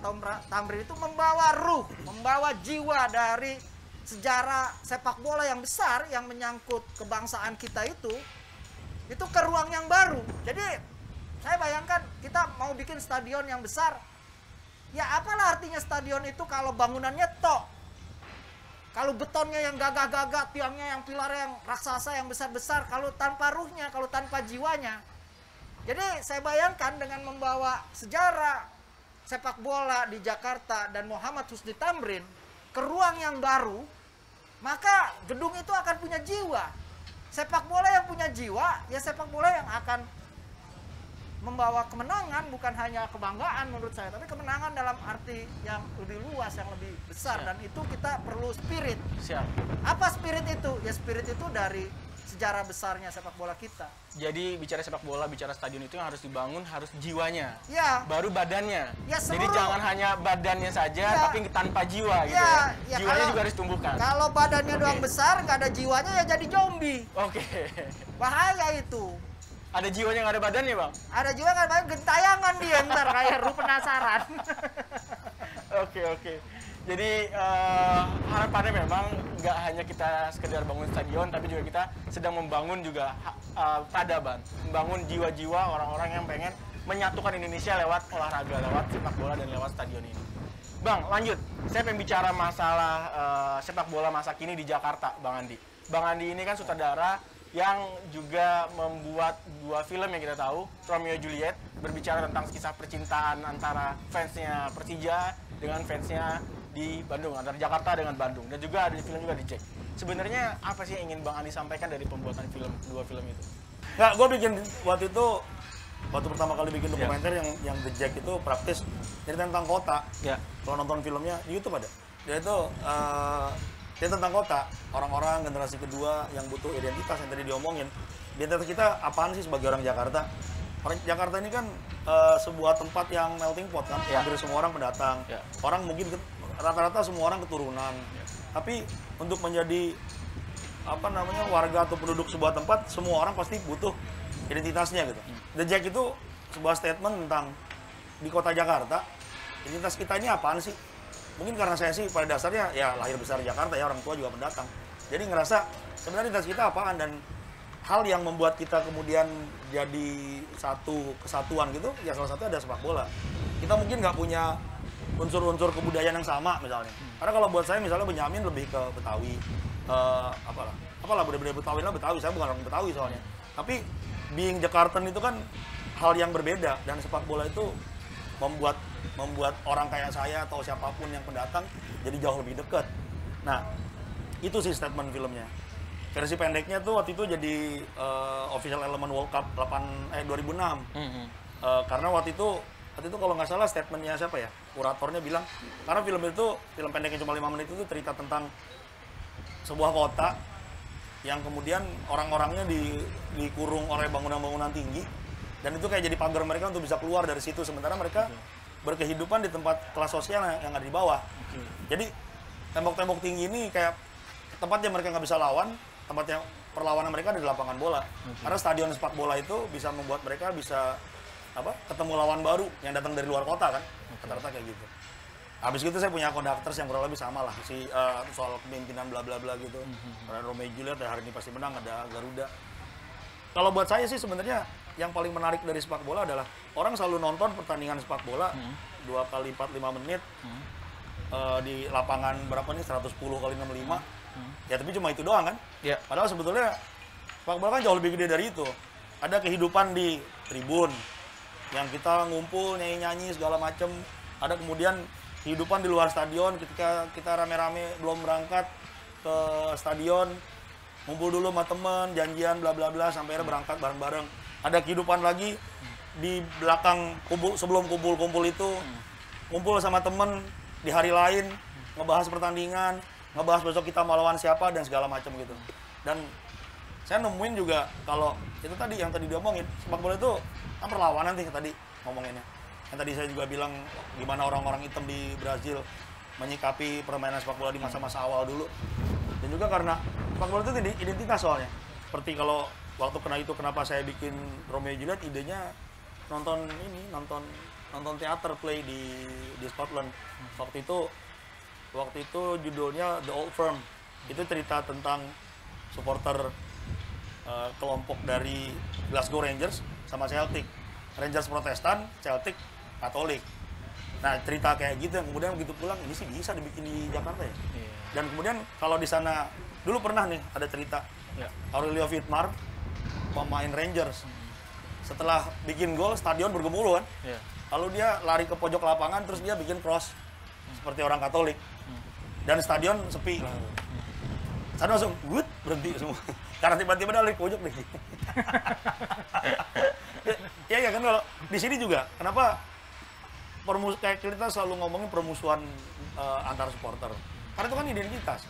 tahun Tamrin itu membawa ruh, membawa jiwa dari sejarah sepak bola yang besar yang menyangkut kebangsaan kita itu ke ruang yang baru. Jadi saya bayangkan kita mau bikin stadion yang besar, ya apalah artinya stadion itu kalau bangunannya tok, kalau betonnya yang gagah-gagah, tiangnya yang pilarnya yang raksasa yang besar-besar, kalau tanpa ruhnya, kalau tanpa jiwanya. Jadi saya bayangkan dengan membawa sejarah sepak bola di Jakarta dan Muhammad Husni Tamrin ke ruang yang baru, maka gedung itu akan punya jiwa. Sepak bola yang punya jiwa, ya sepak bola yang akan membawa kemenangan, bukan hanya kebanggaan menurut saya, tapi kemenangan dalam arti yang lebih luas, yang lebih besar. Dan itu kita perlu spirit. Apa spirit itu? Ya spirit itu dari sejarah besarnya sepak bola kita. Jadi bicara sepak bola, bicara stadion itu yang harus dibangun harus jiwanya. Ya. Baru badannya. Ya, jadi jangan hanya badannya saja, tapi tanpa jiwa gitu ya. Jiwanya juga harus tumbuhkan. Kalau badannya doang besar, nggak ada jiwanya ya jadi zombie. Bahaya itu. Ada jiwanya nggak ada badannya Bang? Ada jiwa nggak ada badan, gentayangan dia ntar kayak Ru penasaran. Oke. Jadi harapannya memang nggak hanya kita sekedar bangun stadion, tapi juga kita sedang membangun juga peradaban, membangun jiwa-jiwa orang-orang yang pengen menyatukan Indonesia lewat olahraga, lewat sepak bola dan lewat stadion ini. Bang, lanjut. Saya pengen bicara masalah sepak bola masa kini di Jakarta, Bang Andi. Bang Andi ini kan sutradara yang juga membuat 2 film yang kita tahu, Romeo Juliet, berbicara tentang kisah percintaan antara fansnya Persija dengan fansnya di Bandung, antara Jakarta dengan Bandung, dan juga ada film juga di Jack. Sebenarnya apa sih yang ingin Bang Andi sampaikan dari pembuatan film 2 film itu? Nggak, gue bikin waktu pertama kali bikin dokumenter yang The Jack itu praktis jadi tentang kota. Kalau nonton filmnya di YouTube ada. Dia itu dia tentang kota, orang-orang generasi kedua yang butuh identitas yang tadi diomongin. Identitas kita apaan sih sebagai orang Jakarta? Orang Jakarta ini kan sebuah tempat yang melting pot kan, hampir semua orang pendatang. Orang mungkin rata-rata semua orang keturunan. Tapi untuk menjadi warga atau penduduk sebuah tempat, semua orang pasti butuh identitasnya gitu. The Jack itu sebuah statement tentang di kota Jakarta, identitas kita ini apaan sih? Mungkin karena saya sih pada dasarnya ya lahir besar di Jakarta ya, orang tua juga pendatang. Jadi ngerasa sebenarnya identitas kita apaan, dan hal yang membuat kita kemudian jadi satu kesatuan gitu, ya salah satu ada sepak bola. Kita mungkin nggak punya unsur-unsur kebudayaan yang sama misalnya. Karena kalau buat saya misalnya Benyamin lebih ke Betawi, apalah budaya Betawi lah, Betawi, saya bukan orang Betawi soalnya. Tapi being Jakartan itu kan hal yang berbeda, dan sepak bola itu membuat orang kayak saya atau siapapun yang pendatang jadi jauh lebih dekat. Nah, itu sih statement filmnya. Versi pendeknya tuh waktu itu jadi official element World Cup 2006. Karena waktu itu kalau nggak salah statementnya siapa ya, kuratornya bilang, karena film pendeknya cuma 5 menit itu cerita tentang sebuah kota yang kemudian orang-orangnya dikurung oleh bangunan-bangunan tinggi, dan itu kayak jadi pagar mereka untuk bisa keluar dari situ, sementara mereka berkehidupan di tempat kelas sosial yang ada di bawah. Jadi tembok-tembok tinggi ini kayak tempat yang mereka nggak bisa lawan, tempat yang perlawanan mereka ada di lapangan bola. Karena stadion sepak bola itu bisa membuat mereka bisa ketemu lawan baru yang datang dari luar kota kan, rata-rata kayak gitu. Habis itu saya punya conductors yang kurang lebih sama lah, soal kepemimpinan bla bla bla gitu. Ada Romeo Juliet, hari ini pasti menang, ada Garuda. Kalau buat saya sih sebenarnya yang paling menarik dari sepak bola adalah orang selalu nonton pertandingan sepak bola 2 kali 45 menit di lapangan berapa nih, 110 kali 65. Ya tapi cuma itu doang kan. Padahal sebetulnya sepak bola kan jauh lebih gede dari itu. Ada kehidupan di tribun yang kita ngumpul nyanyi-nyanyi segala macem. Ada kemudian kehidupan di luar stadion ketika kita rame-rame belum berangkat ke stadion, ngumpul dulu sama temen, janjian bla bla bla sampai akhirnya berangkat bareng-bareng. Ada kehidupan lagi di belakang sebelum kumpul-kumpul itu, ngumpul sama temen di hari lain, ngebahas pertandingan, ngebahas besok kita mau lawan siapa dan segala macam gitu. Dan saya nemuin juga kalau itu tadi yang tadi diomongin, sepak bola itu kan perlawanan nih tadi ngomonginnya. Yang tadi saya juga bilang gimana orang-orang hitam di Brazil menyikapi permainan sepak bola di masa-masa awal dulu. Dan juga karena sepak bola itu identitas soalnya. Seperti kalau waktu kena itu kenapa saya bikin Romeo Juliet, idenya nonton teater play di Scotland. Waktu itu judulnya The Old Firm. Itu cerita tentang supporter kelompok dari Glasgow Rangers sama Celtic. Rangers Protestan, Celtic Katolik. Nah, cerita kayak gitu yang kemudian begitu pulang, ini sih bisa dibikin di Jakarta ya. Dan kemudian kalau di sana dulu pernah nih ada cerita Aurelio Vidmar, pemain Rangers, setelah bikin gol stadion bergemuruh kan. Lalu dia lari ke pojok lapangan terus dia bikin cross seperti orang Katolik. Dan stadion sepi. Sana langsung berhenti semua. Karena tiba-tiba dia lari ke pojok nih. Ya kan, kalau di sini juga kenapa kayak kita selalu ngomongin permusuhan antar supporter. Karena itu kan identitas.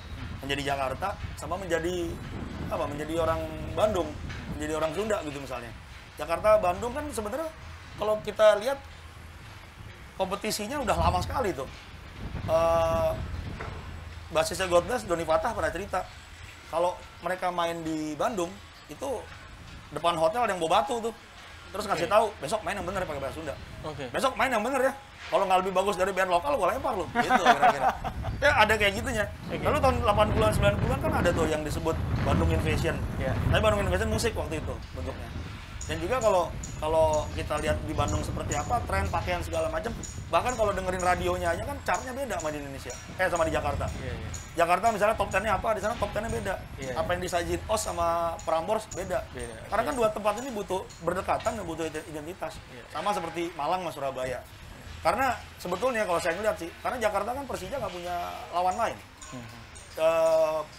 Menjadi Jakarta sama menjadi orang Bandung, menjadi orang Sunda gitu misalnya. Jakarta, Bandung kan sebenarnya kalau kita lihat kompetisinya udah lama sekali tuh. Basisnya Godbless, Doni Fatah pernah cerita kalau mereka main di Bandung itu depan hotel yang bawa batu tuh. Terus ngasih tahu, besok main yang bener pakai bahasa Sunda. Besok main yang bener ya. Kalau nggak lebih bagus dari band lokal, gue lempar lo. Gitu kira-kira. Ya ada kayak gitunya. Lalu tahun 80-an, 90-an kan ada tuh yang disebut Bandung Invasion. Tapi Bandung Invasion musik waktu itu bentuknya. Dan juga kalau kita lihat di Bandung seperti apa, tren pakaian segala macam, bahkan kalau dengerin radionya aja kan chartnya beda sama di Indonesia, sama di Jakarta. Jakarta misalnya top 10-nya apa, di sana top 10-nya beda. Apa yang disajin OS sama Prambors beda. Karena kan dua tempat ini butuh berdekatan dan butuh identitas. Sama seperti Malang sama Surabaya. Karena sebetulnya kalau saya ngeliat sih, karena Jakarta kan Persija nggak punya lawan lain.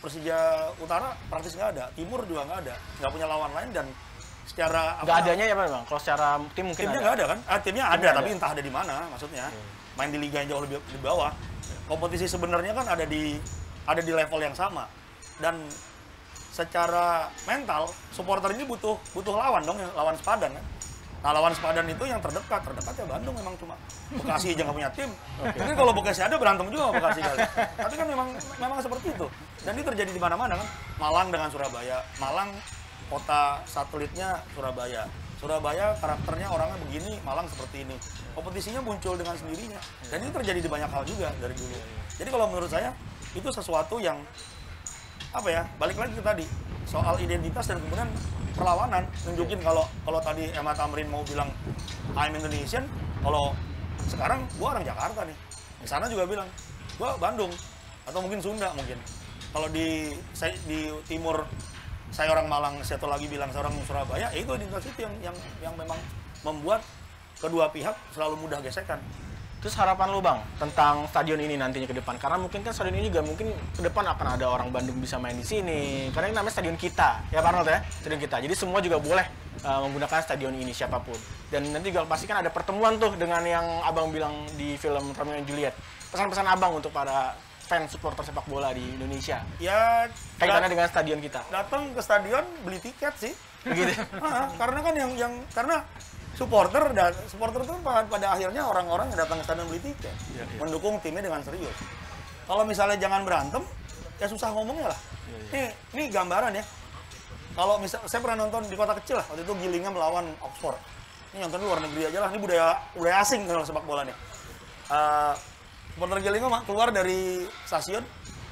Persija Utara praktis nggak ada, Timur juga nggak punya lawan lain, dan secara nggak adanya ya Bang, kalau secara tim mungkin timnya nggak ada kan? Timnya ada tapi entah ada di mana maksudnya. Main di liga yang jauh lebih di bawah. Kompetisi sebenarnya kan ada di level yang sama, dan secara mental supporter ini butuh lawan dong, lawan sepadan kan. Nah, lawan sepadan itu yang terdekat ya Bandung, memang cuma Bekasi aja nggak punya tim. Mungkin kalau Bekasi ada berantem juga sama Bekasi kali. Tapi kan memang seperti itu. Dan ini terjadi di mana-mana kan. Malang dengan Surabaya, Malang kota satelitnya Surabaya. Surabaya karakternya orangnya begini, Malang seperti ini. Kompetisinya muncul dengan sendirinya. Dan ini terjadi di banyak hal juga dari dulu. Jadi kalau menurut saya itu sesuatu yang balik lagi ke tadi soal identitas dan kemudian perlawanan, nunjukin kalau tadi Emma Tamrin mau bilang I'm Indonesian, kalau sekarang gua orang Jakarta nih. Di sana juga bilang gua Bandung atau mungkin Sunda mungkin. Kalau di timur saya orang Malang, satu lagi bilang saya orang Surabaya, ya itu identitas itu yang memang membuat kedua pihak selalu mudah gesekan. Terus harapan lu Bang tentang stadion ini nantinya ke depan, karena mungkin kan stadion ini juga mungkin ke depan akan ada orang Bandung bisa main di sini, karena ini namanya stadion kita ya Pak Arnold ya, stadion kita, jadi semua juga boleh menggunakan stadion ini siapapun. Dan nanti juga pasti kan ada pertemuan tuh dengan yang Abang bilang di film Romeo and Juliet, pesan-pesan Abang untuk para fans supporter sepak bola di Indonesia Ya kaitannya dengan stadion kita. datang ke stadion beli tiket sih. Begitu. Karena kan karena supporter itu pada akhirnya orang-orang yang datang ke stadion beli tiket, mendukung timnya dengan serius. Kalau misalnya jangan berantem, ya susah ngomongnya lah. Ini gambaran ya. Kalau saya pernah nonton di kota kecil lah, waktu itu Gillingham melawan Oxford. Ini nonton luar negeri aja lah, ini budaya asing kalau sepak bola nih. Supporter Gillingham keluar dari stasiun,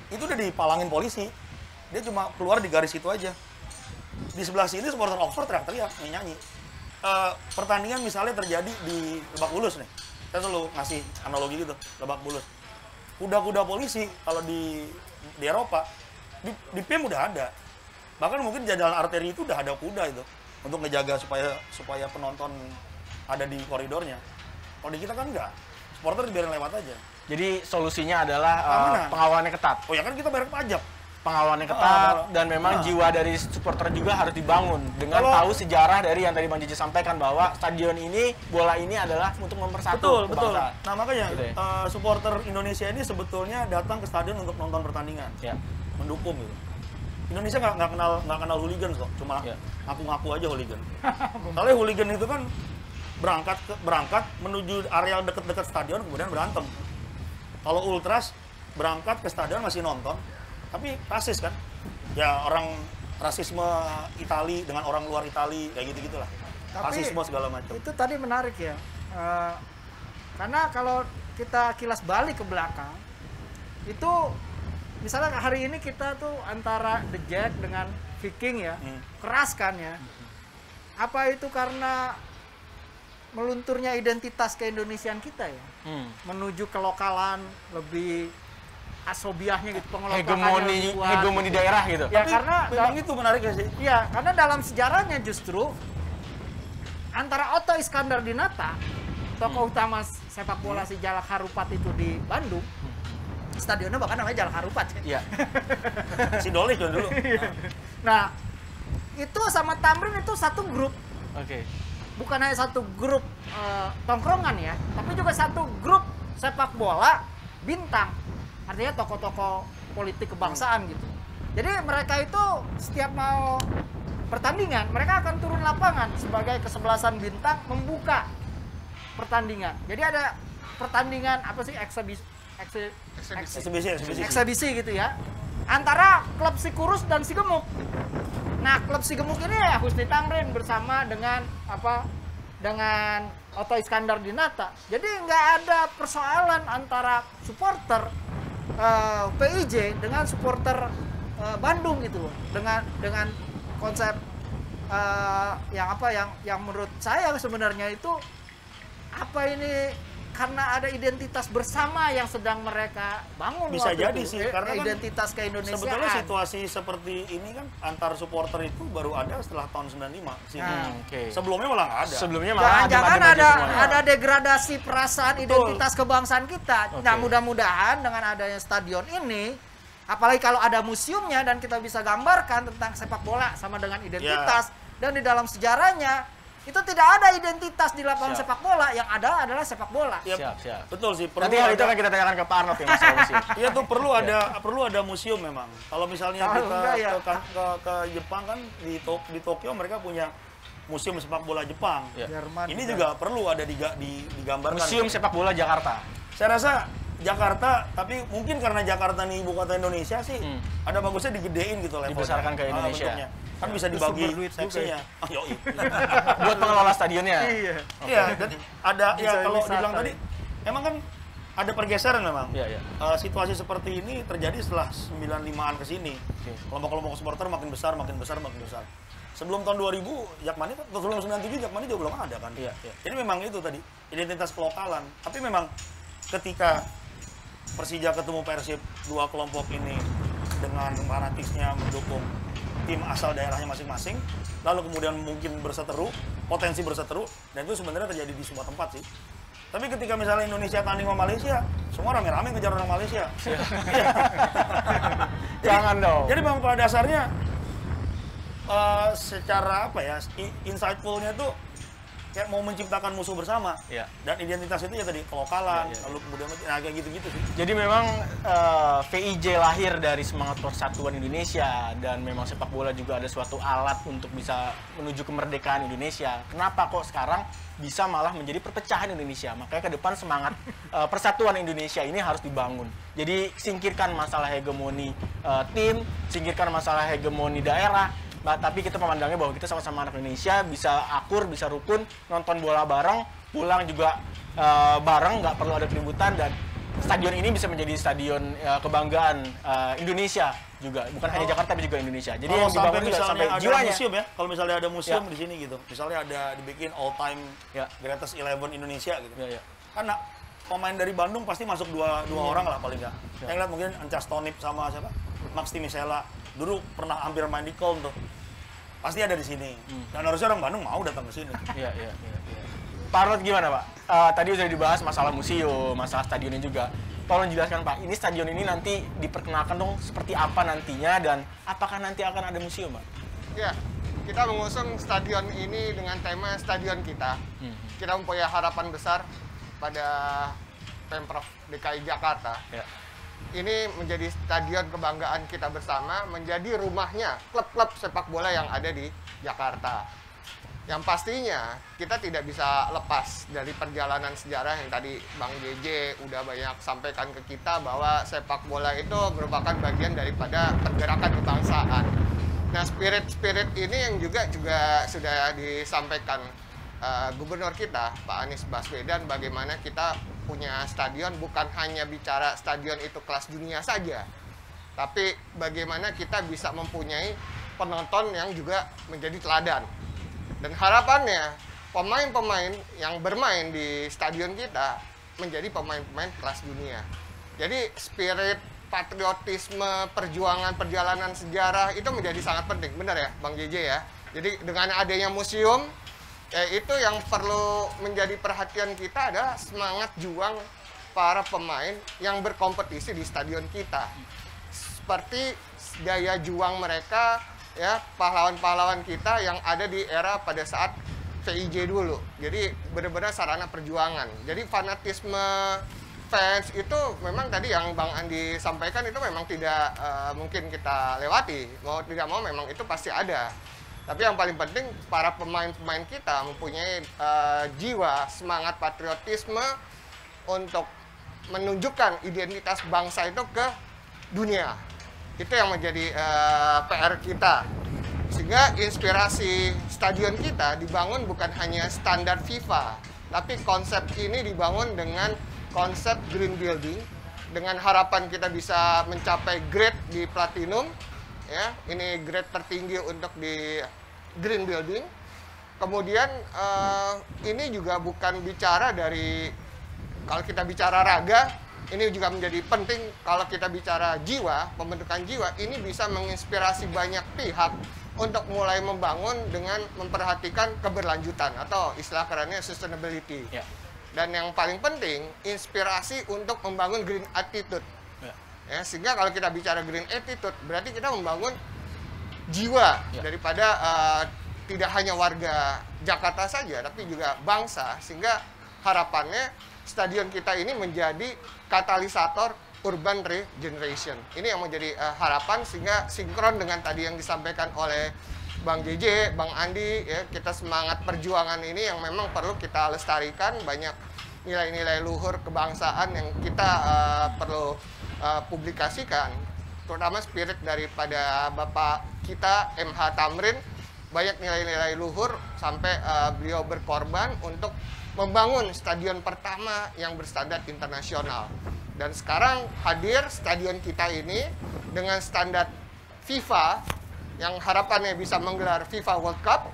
itu udah dipalangin polisi. Dia cuma keluar di garis itu aja. Di sebelah sini supporter Oxford teriak-teriak, nyanyi. Pertandingan misalnya terjadi di Lebak Bulus nih, saya selalu ngasih analogi gitu, Lebak Bulus. Kuda-kuda polisi kalau di Eropa, di PIM udah ada. Bahkan mungkin jalan arteri itu udah ada kuda itu untuk ngejaga supaya penonton ada di koridornya. Kalau di kita kan enggak, supporter dibiarin lewat aja. Jadi solusinya adalah pengawalannya ketat. Oh ya kan kita bayar pajak. Pengawalannya ketat dan memang jiwa dari supporter juga harus dibangun dengan tahu sejarah dari yang tadi Bang Jeje sampaikan bahwa stadion ini, bola ini adalah untuk mempersatu betul. bangsa. Nah makanya Gitu ya? supporter Indonesia ini sebetulnya datang ke stadion untuk nonton pertandingan, mendukung gitu. Indonesia nggak kenal hooligan kok, cuma ngaku-ngaku aja hooligan. Soalnya hooligan itu kan berangkat menuju area dekat-dekat stadion kemudian berantem. Kalau ultras berangkat ke stadion masih nonton, tapi rasis kan? Ya orang rasisme Itali dengan orang luar Itali kayak gitu-gitulah. Rasisme segala macam. Itu tadi menarik ya. Karena kalau kita kilas balik ke belakang, itu misalnya hari ini kita tuh antara The Jack dengan Viking ya, keras kan ya. Apa itu karena melunturnya identitas keindonesiaan kita ya? Menuju kelokalan lebih asobiahnya gitu, pengelolakannya hegemoni daerah gitu. Ya, tapi karena memang itu menarik ya sih. Iya, karena dalam sejarahnya justru antara Otto Iskandar-Dinata, tokoh utama sepak bola si Jalak Harupat itu di Bandung, stadionnya bahkan namanya Jalak Harupat ya. Si Dolik kan dulu. Nah, itu sama Tamrin itu satu grup. Oke. Bukan hanya satu grup tongkrongan ya, tapi juga satu grup sepak bola bintang. Artinya tokoh-tokoh politik kebangsaan gitu. Jadi mereka itu setiap mau pertandingan, mereka akan turun lapangan sebagai kesebelasan bintang membuka pertandingan. Jadi ada pertandingan apa sih, eksibisi gitu ya, antara klub si Kurus dan si Gemuk. Nah, klub si Gemuk ini ya Husni Tamrin bersama dengan dengan Otto Iskandar-Dinata. Jadi nggak ada persoalan antara supporter PIJ dengan supporter Bandung gitu loh, dengan konsep yang menurut saya sebenarnya itu ini karena ada identitas bersama yang sedang mereka bangun. Bisa jadi sih, karena identitas keindonesiaan. Sebetulnya situasi seperti ini kan antar supporter itu baru ada setelah tahun 95 sini. Sebelumnya malah nggak ada. Sebelumnya malah jangan ada degradasi perasaan identitas kebangsaan kita. Nah, mudah-mudahan dengan adanya stadion ini, apalagi kalau ada museumnya dan kita bisa gambarkan tentang sepak bola sama dengan identitas dan di dalam sejarahnya, itu tidak ada identitas di lapangan sepak bola, yang ada adalah sepak bola. Siap. Betul sih. Nanti hal itu akan kita tanyakan ke Pak Arnold ya, masalah museum. Iya tuh perlu ada museum memang. Kalau misalnya kita ke Jepang kan di Tokyo mereka punya museum sepak bola Jepang. Jerman ini juga perlu ada digambarkan. Museum sepak bola Jakarta. Saya rasa Jakarta, tapi mungkin karena Jakarta nih ibu kota Indonesia sih, ada bagusnya digedein gitu levelnya. Dibesarkan ke Indonesia. Kan bisa dibagi seksinya. Buat pengelola stadionnya. Iya, dan ada kalau dibilang tadi, emang kan ada pergeseran memang. Situasi seperti ini terjadi setelah 95-an ke sini. Kelompok-kelompok supporter makin besar. Sebelum tahun 2000, Jakmani kan, sebelum 97 Jakmani juga belum ada kan. Jadi memang itu tadi, identitas kelokalan. Tapi memang ketika Persija ketemu Persib, dua kelompok ini dengan fanatisnya mendukung tim asal daerahnya masing-masing, lalu kemudian mungkin berseteru, potensi berseteru, dan itu sebenarnya terjadi di semua tempat sih. Tapi ketika misalnya Indonesia tanding sama Malaysia, semua rame-rame ngejar orang Malaysia. Iya. Jangan dong. Jadi memang pada dasarnya secara apa ya, insightful-nya tuh kayak mau menciptakan musuh bersama. Iya. Dan identitas itu ya tadi kelokalan, lalu kemudian kayak gitu-gitu sih. Jadi memang VIJ lahir dari semangat persatuan Indonesia, dan memang sepak bola juga ada suatu alat untuk bisa menuju kemerdekaan Indonesia. Kenapa kok sekarang bisa malah menjadi perpecahan Indonesia? Makanya ke depan semangat persatuan Indonesia ini harus dibangun. Jadi singkirkan masalah hegemoni tim, singkirkan masalah hegemoni daerah. Tapi kita memandangnya bahwa kita sama-sama anak Indonesia, bisa akur, bisa rukun, nonton bola bareng, pulang juga bareng, nggak perlu ada keributan, dan stadion ini bisa menjadi stadion kebanggaan Indonesia juga, bukan hanya Jakarta tapi juga Indonesia. Jadi yang dibangun juga sampai jiwanya. Museum ya, kalau misalnya ada museum di sini gitu, misalnya ada dibikin all time greatest 11 Indonesia gitu. Karena pemain dari Bandung pasti masuk dua orang lah paling nggak. Yang lihat mungkin Encas Tonip sama siapa? Max Timisela. Dulu pernah hampir main di Kolm tuh. Pasti ada di sini. Dan harusnya orang Bandung mau datang ke sini. Iya. Pak Arnold gimana, Pak? Tadi sudah dibahas masalah museum, masalah stadionnya juga. Tolong jelaskan, Pak, ini stadion ini nanti diperkenalkan dong seperti apa nantinya, dan apakah nanti akan ada museum, Pak? Ya, kita mengusung stadion ini dengan tema stadion kita. Kita mempunyai harapan besar pada Pemprov DKI Jakarta. Ini menjadi stadion kebanggaan kita bersama, menjadi rumahnya klub-klub sepak bola yang ada di Jakarta. Yang pastinya kita tidak bisa lepas dari perjalanan sejarah yang tadi Bang JJ udah banyak sampaikan ke kita, bahwa sepak bola itu merupakan bagian daripada pergerakan kebangsaan. Nah, spirit ini yang juga sudah disampaikan Gubernur kita, Pak Anies Baswedan, bagaimana kita punya stadion bukan hanya bicara stadion itu kelas dunia saja, tapi bagaimana kita bisa mempunyai penonton yang juga menjadi teladan. Dan harapannya pemain-pemain yang bermain di stadion kita menjadi pemain-pemain kelas dunia. Jadi spirit patriotisme, perjuangan, perjalanan sejarah itu menjadi sangat penting, benar ya Bang JJ ya? Jadi dengan adanya museum, itu yang perlu menjadi perhatian kita adalah semangat juang para pemain yang berkompetisi di stadion kita. Seperti daya juang mereka, ya, pahlawan-pahlawan kita yang ada di era pada saat VIJ dulu. Jadi benar-benar sarana perjuangan. Jadi fanatisme fans itu memang tadi yang Bang Andi sampaikan itu memang tidak mungkin kita lewati. Mau tidak mau memang itu pasti ada. Tapi yang paling penting para pemain-pemain kita mempunyai jiwa, semangat patriotisme untuk menunjukkan identitas bangsa itu ke dunia. Itu yang menjadi PR kita. Sehingga inspirasi stadion kita dibangun bukan hanya standar FIFA, tapi konsep ini dibangun dengan konsep green building, dengan harapan kita bisa mencapai grade di platinum. Ya, ini grade tertinggi untuk di green building. Kemudian ini juga bukan bicara dari, kalau kita bicara raga, ini juga menjadi penting. Kalau kita bicara jiwa, pembentukan jiwa, ini bisa menginspirasi banyak pihak untuk mulai membangun dengan memperhatikan keberlanjutan atau istilah kerennya sustainability. Dan yang paling penting, inspirasi untuk membangun green attitude. Ya, sehingga kalau kita bicara green attitude, berarti kita membangun jiwa daripada tidak hanya warga Jakarta saja, tapi juga bangsa. Sehingga harapannya stadion kita ini menjadi katalisator urban regeneration. Ini yang menjadi harapan, sehingga sinkron dengan tadi yang disampaikan oleh Bang JJ, Bang Andi, ya, kita semangat perjuangan ini yang memang perlu kita lestarikan. Banyak nilai-nilai luhur kebangsaan yang kita perlu publikasikan, terutama spirit daripada Bapak kita MH Tamrin. Banyak nilai-nilai luhur sampai beliau berkorban untuk membangun stadion pertama yang berstandar internasional. Dan sekarang hadir stadion kita ini dengan standar FIFA yang harapannya bisa menggelar FIFA World Cup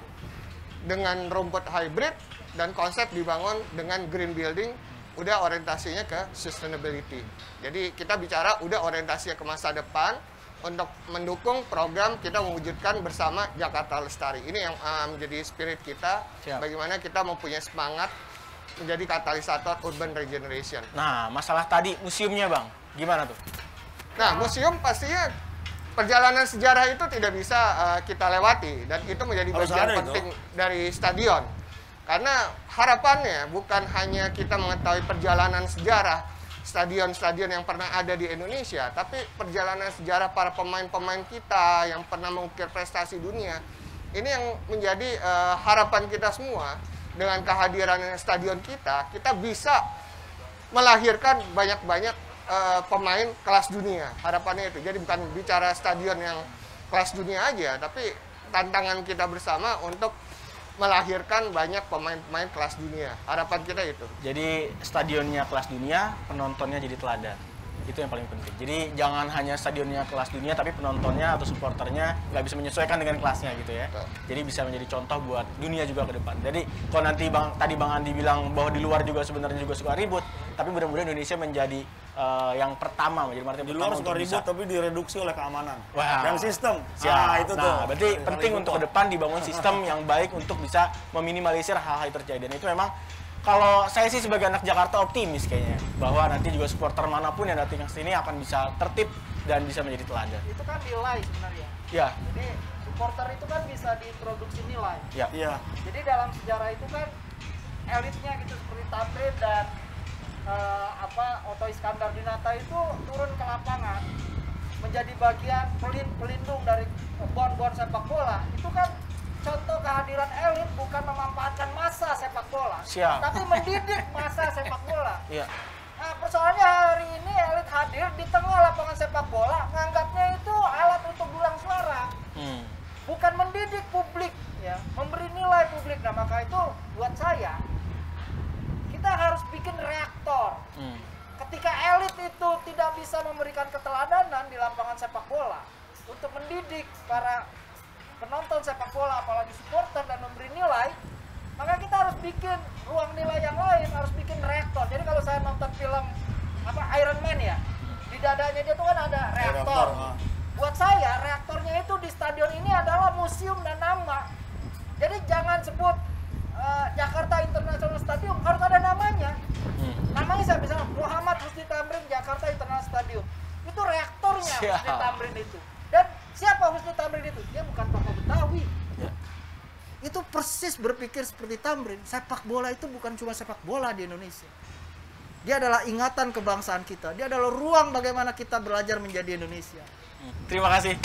dengan rumput hybrid, dan konsep dibangun dengan green building, udah orientasinya ke sustainability. Jadi kita bicara udah orientasinya ke masa depan, untuk mendukung program kita mewujudkan bersama Jakarta Lestari. Ini yang menjadi spirit kita, bagaimana kita mempunyai semangat menjadi katalisator urban regeneration. Nah, masalah tadi museumnya Bang, gimana tuh? Nah, museum pastinya perjalanan sejarah itu tidak bisa kita lewati, dan itu menjadi bagian penting dari stadion. Karena harapannya bukan hanya kita mengetahui perjalanan sejarah stadion-stadion yang pernah ada di Indonesia, tapi perjalanan sejarah para pemain-pemain kita yang pernah mengukir prestasi dunia. Ini yang menjadi harapan kita semua. Dengan kehadiran stadion kita bisa melahirkan banyak-banyak pemain kelas dunia. Harapannya itu. Jadi bukan bicara stadion yang kelas dunia aja, tapi tantangan kita bersama untuk melahirkan banyak pemain-pemain kelas dunia. Harapan kita itu. Jadi stadionnya kelas dunia, penontonnya jadi teladan. Itu yang paling penting. Jadi jangan hanya stadionnya kelas dunia, tapi penontonnya atau supporternya nggak bisa menyesuaikan dengan kelasnya gitu ya. Jadi bisa menjadi contoh buat dunia juga ke depan. Jadi kalau nanti tadi Bang Andi bilang bahwa di luar juga sebenarnya juga suka ribut, tapi mudah-mudahan Indonesia menjadi yang pertama, menjadi market di luar suka ribut tapi direduksi oleh keamanan dan sistem. Itu tuh. Berarti penting untuk ke depan dibangun sistem yang baik untuk bisa meminimalisir hal-hal yang terjadi. Dan itu memang kalau saya sih sebagai anak Jakarta optimis kayaknya bahwa nanti juga supporter manapun yang datang ke sini akan bisa tertib dan bisa menjadi teladan. Itu kan nilai sebenarnya. Ya. Jadi supporter itu kan bisa diproduksi nilai. Ya. Iya. Jadi dalam sejarah itu kan elitnya gitu seperti Tamrin dan Otto Iskandar Dinata itu turun ke lapangan menjadi bagian pelindung dari bon-bon sepak bola. Itu kan contoh kehadiran elit, bukan memanfaatkan massa sepak bola, tapi mendidik massa sepak bola. Nah, persoalannya hari ini elit hadir di tengah lapangan sepak bola, nganggapnya itu alat untuk dulang suara, bukan mendidik publik, ya, memberi nilai publik. Nah, maka itu buat saya, kita harus bikin reaktor. Ketika elit itu tidak bisa memberikan keteladanan di lapangan sepak bola untuk mendidik para penonton sepak bola, apalagi supporter, dan memberi nilai, maka kita harus bikin ruang nilai yang lain, harus bikin reaktor. Jadi kalau saya nonton film Iron Man ya, di dadanya dia tuh kan ada reaktor. Buat saya reaktornya itu di stadion ini adalah museum dan nama. Jadi jangan sebut Jakarta International Stadium, harus ada namanya. Namanya saya bisa Muhammad Husni Tamrin Jakarta International Stadium. Itu reaktornya Husni Tamrin itu. Dan siapa Husni Tamrin itu? Dia bukan tokoh Betawi. Itu persis berpikir seperti Tamrin. Sepak bola itu bukan cuma sepak bola di Indonesia. Dia adalah ingatan kebangsaan kita. Dia adalah ruang bagaimana kita belajar menjadi Indonesia. Terima kasih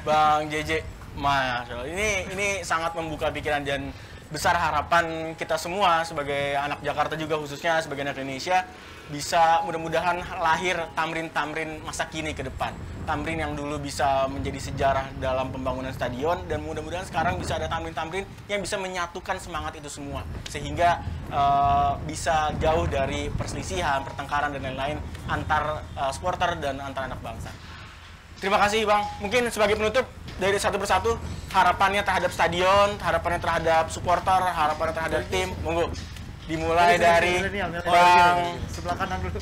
Bang JJ. Masya Allah. Ini sangat membuka pikiran dan besar harapan kita semua sebagai anak Jakarta juga, khususnya sebagai anak Indonesia, bisa mudah-mudahan lahir Tamrin-Tamrin masa kini ke depan. Tamrin yang dulu bisa menjadi sejarah dalam pembangunan stadion, dan mudah-mudahan sekarang bisa ada Tamrin-Tamrin yang bisa menyatukan semangat itu semua, sehingga bisa jauh dari perselisihan, pertengkaran, dan lain-lain antar supporter dan antar anak bangsa. Terima kasih Bang. Mungkin sebagai penutup dari satu persatu, harapannya terhadap stadion, harapannya terhadap supporter, harapannya terhadap tim, monggo. Dimulai dari Bang sebelah kanan dulu.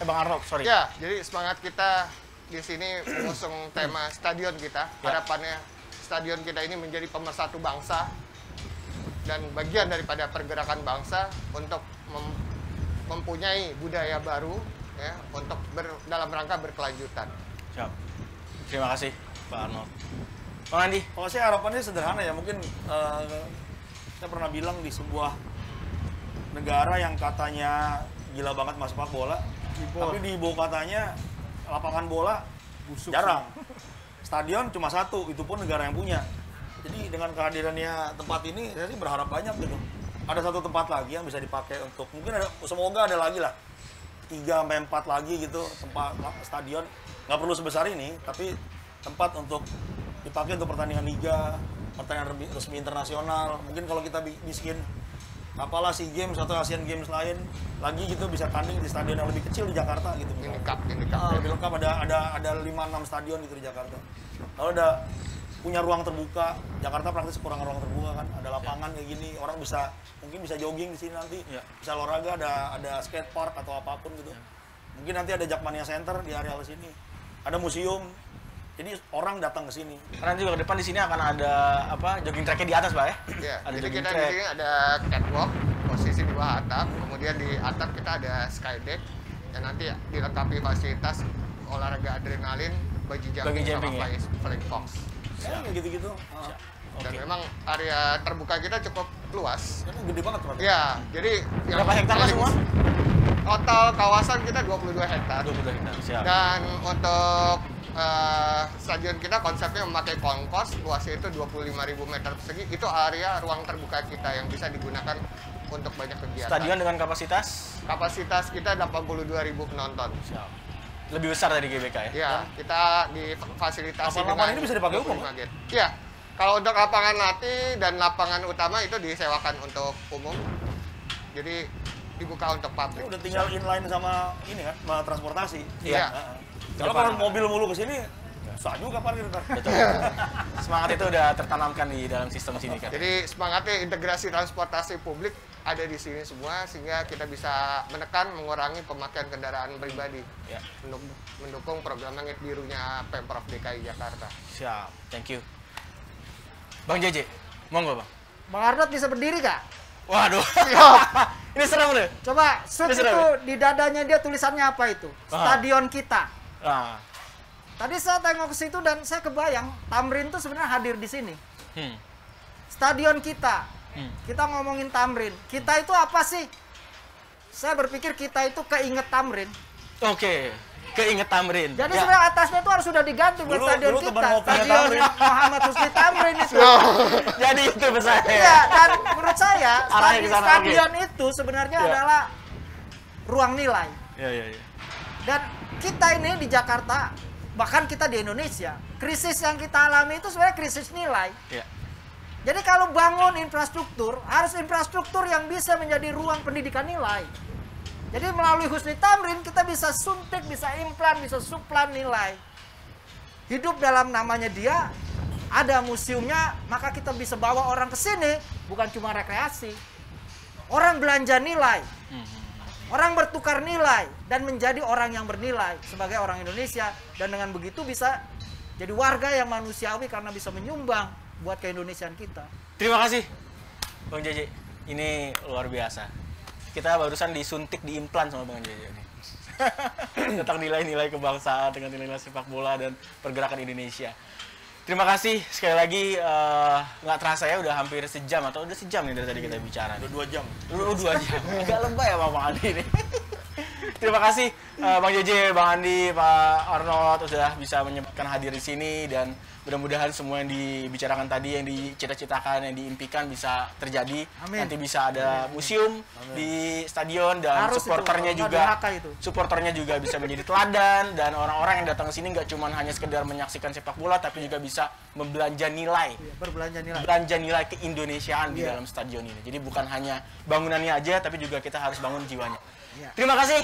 Bang Arnold, sorry. Ya, jadi semangat kita di sini mengusung tema stadion kita. Harapannya stadion kita ini menjadi pemersatu bangsa dan bagian daripada pergerakan bangsa untuk mempunyai budaya baru, ya, untuk dalam rangka berkelanjutan. Siap. Terima kasih Pak Arnold. Bang Andi. Kalau saya harapannya sederhana ya, mungkin saya pernah bilang di sebuah negara yang katanya gila banget mas sepak bola, tapi di ibu katanya lapangan bola jarang, stadion cuma satu, itu pun negara yang punya. Jadi dengan kehadirannya tempat ini, saya sih berharap banyak gitu. Ada satu tempat lagi yang bisa dipakai untuk, mungkin ada, semoga ada lagi lah 3-4 lagi gitu tempat stadion, nggak perlu sebesar ini, tapi tempat untuk dipakai untuk pertandingan liga, pertandingan resmi internasional. Mungkin kalau kita bikin apalah SEA Games atau Asian Games lain lagi gitu, bisa tanding di stadion yang lebih kecil di Jakarta gitu. Ini cup. Lebih lengkap, ada 5-6 stadion gitu di Jakarta. Kalau udah punya ruang terbuka, Jakarta praktis kurang ruang terbuka kan, ada lapangan kayak gini, orang bisa mungkin bisa jogging di sini nanti, bisa olahraga, ada skate park atau apapun gitu. Mungkin nanti ada Jackmania Center di area sini. ada museum. Jadi orang datang ke sini. Karena juga ke depan di sini akan ada apa jogging tracknya di atas, Pak ya? Iya, Ada jadi jogging kita di track. sini ada catwalk, posisi di bawah atap, kemudian di atap kita ada skydeck yang nanti dilengkapi fasilitas olahraga adrenalin, bungee jumping sama jumping, ya? flying fox. Ya, gitu-gitu. Dan memang area terbuka kita cukup luas. Karena gede banget, Pak. Ya, jadi Berapa hektar Mas, semua? Total kawasan kita 22 hektar. 22 hektar. Siap. Dan untuk stadion kita konsepnya memakai concourse, luasnya itu 25.000 meter persegi. Itu area ruang terbuka kita yang bisa digunakan untuk banyak kegiatan. Stadion dengan kapasitas Kapasitas kita 82.000 penonton. siap. Lebih besar dari GBK ya? Ya, kita difasilitasi Lapangan ini bisa dipakai umum, 25 gate. Iya. Kalau untuk lapangan latih dan lapangan utama itu disewakan untuk umum. Jadi dibuka untuk publik. Udah tinggal inline sama ini kan, sama transportasi. Iya. Kalau kalau mobil mulu ke sini, susah juga parkir ntar. Semangat itu udah tertanamkan di dalam sistem sini kan? Jadi semangatnya integrasi transportasi publik ada di sini semua sehingga kita bisa menekan mengurangi pemakaian kendaraan pribadi. Ya. Mendukung program langit birunya Pemprov DKI Jakarta. Siap, thank you. Bang JJ, monggo Bang. Bang Arnold bisa berdiri Kak? Waduh, ini serem deh. Coba shoot Ini serem, itu di dadanya dia tulisannya apa itu? Stadion kita. Ah. Tadi saya tengok ke situ dan saya kebayang Tamrin tuh sebenarnya hadir di sini. Hmm. Stadion kita. Kita ngomongin Tamrin. Kita itu apa sih? Saya berpikir kita itu keinget Tamrin. Oke, keinget Tamrin. Jadi Ya. sebenarnya atasnya itu harus sudah diganti buat stadion dulu kita. teman ngopinya Stadion Tamrin. Muhammad Husni Tamrin itu. Jadi itu pesannya. Iya, dan menurut saya Arahnya ke sana, stadion itu sebenarnya Iya. adalah ruang nilai. Iya, iya, iya. Dan kita ini di Jakarta, bahkan kita di Indonesia, krisis yang kita alami itu sebenarnya krisis nilai. Iya. Jadi kalau bangun infrastruktur, harus infrastruktur yang bisa menjadi ruang pendidikan nilai. Jadi melalui Husni Tamrin kita bisa suntik, bisa implan, bisa suplan nilai. Hidup dalam namanya dia, ada museumnya, maka kita bisa bawa orang ke sini, bukan cuma rekreasi. Orang belanja nilai. Orang bertukar nilai dan menjadi orang yang bernilai sebagai orang Indonesia, dan dengan begitu bisa jadi warga yang manusiawi karena bisa menyumbang buat keindonesiaan kita. Terima kasih Bang JJ. Ini luar biasa. Kita barusan disuntik, diimplan sama Bang JJ ini. Tentang nilai-nilai kebangsaan dengan nilai-nilai sepak bola dan pergerakan Indonesia. Terima kasih sekali lagi. Nggak terasa ya udah hampir sejam atau udah sejam nih dari tadi kita bicara. Udah 2 jam. Udah 2 jam. Agak lebay ya Bang Andi ini. Terima kasih Bang JJ, Bang Andi, Pak Arnold sudah bisa menyempatkan hadir di sini, dan mudah-mudahan semua yang dibicarakan tadi, yang dicita-citakan, yang diimpikan bisa terjadi. Amin. Nanti bisa ada museum di stadion, dan Harus supporternya itu, juga durhaka itu. supporternya juga bisa menjadi teladan, dan orang-orang yang datang ke sini nggak cuma hanya sekedar menyaksikan sepak bola, tapi juga bisa membelanja nilai. Iya, berbelanja nilai. Belanja nilai keindonesiaan di Iya. dalam stadion ini. Jadi bukan hanya bangunannya aja, tapi juga kita harus bangun jiwanya. Iya. Terima kasih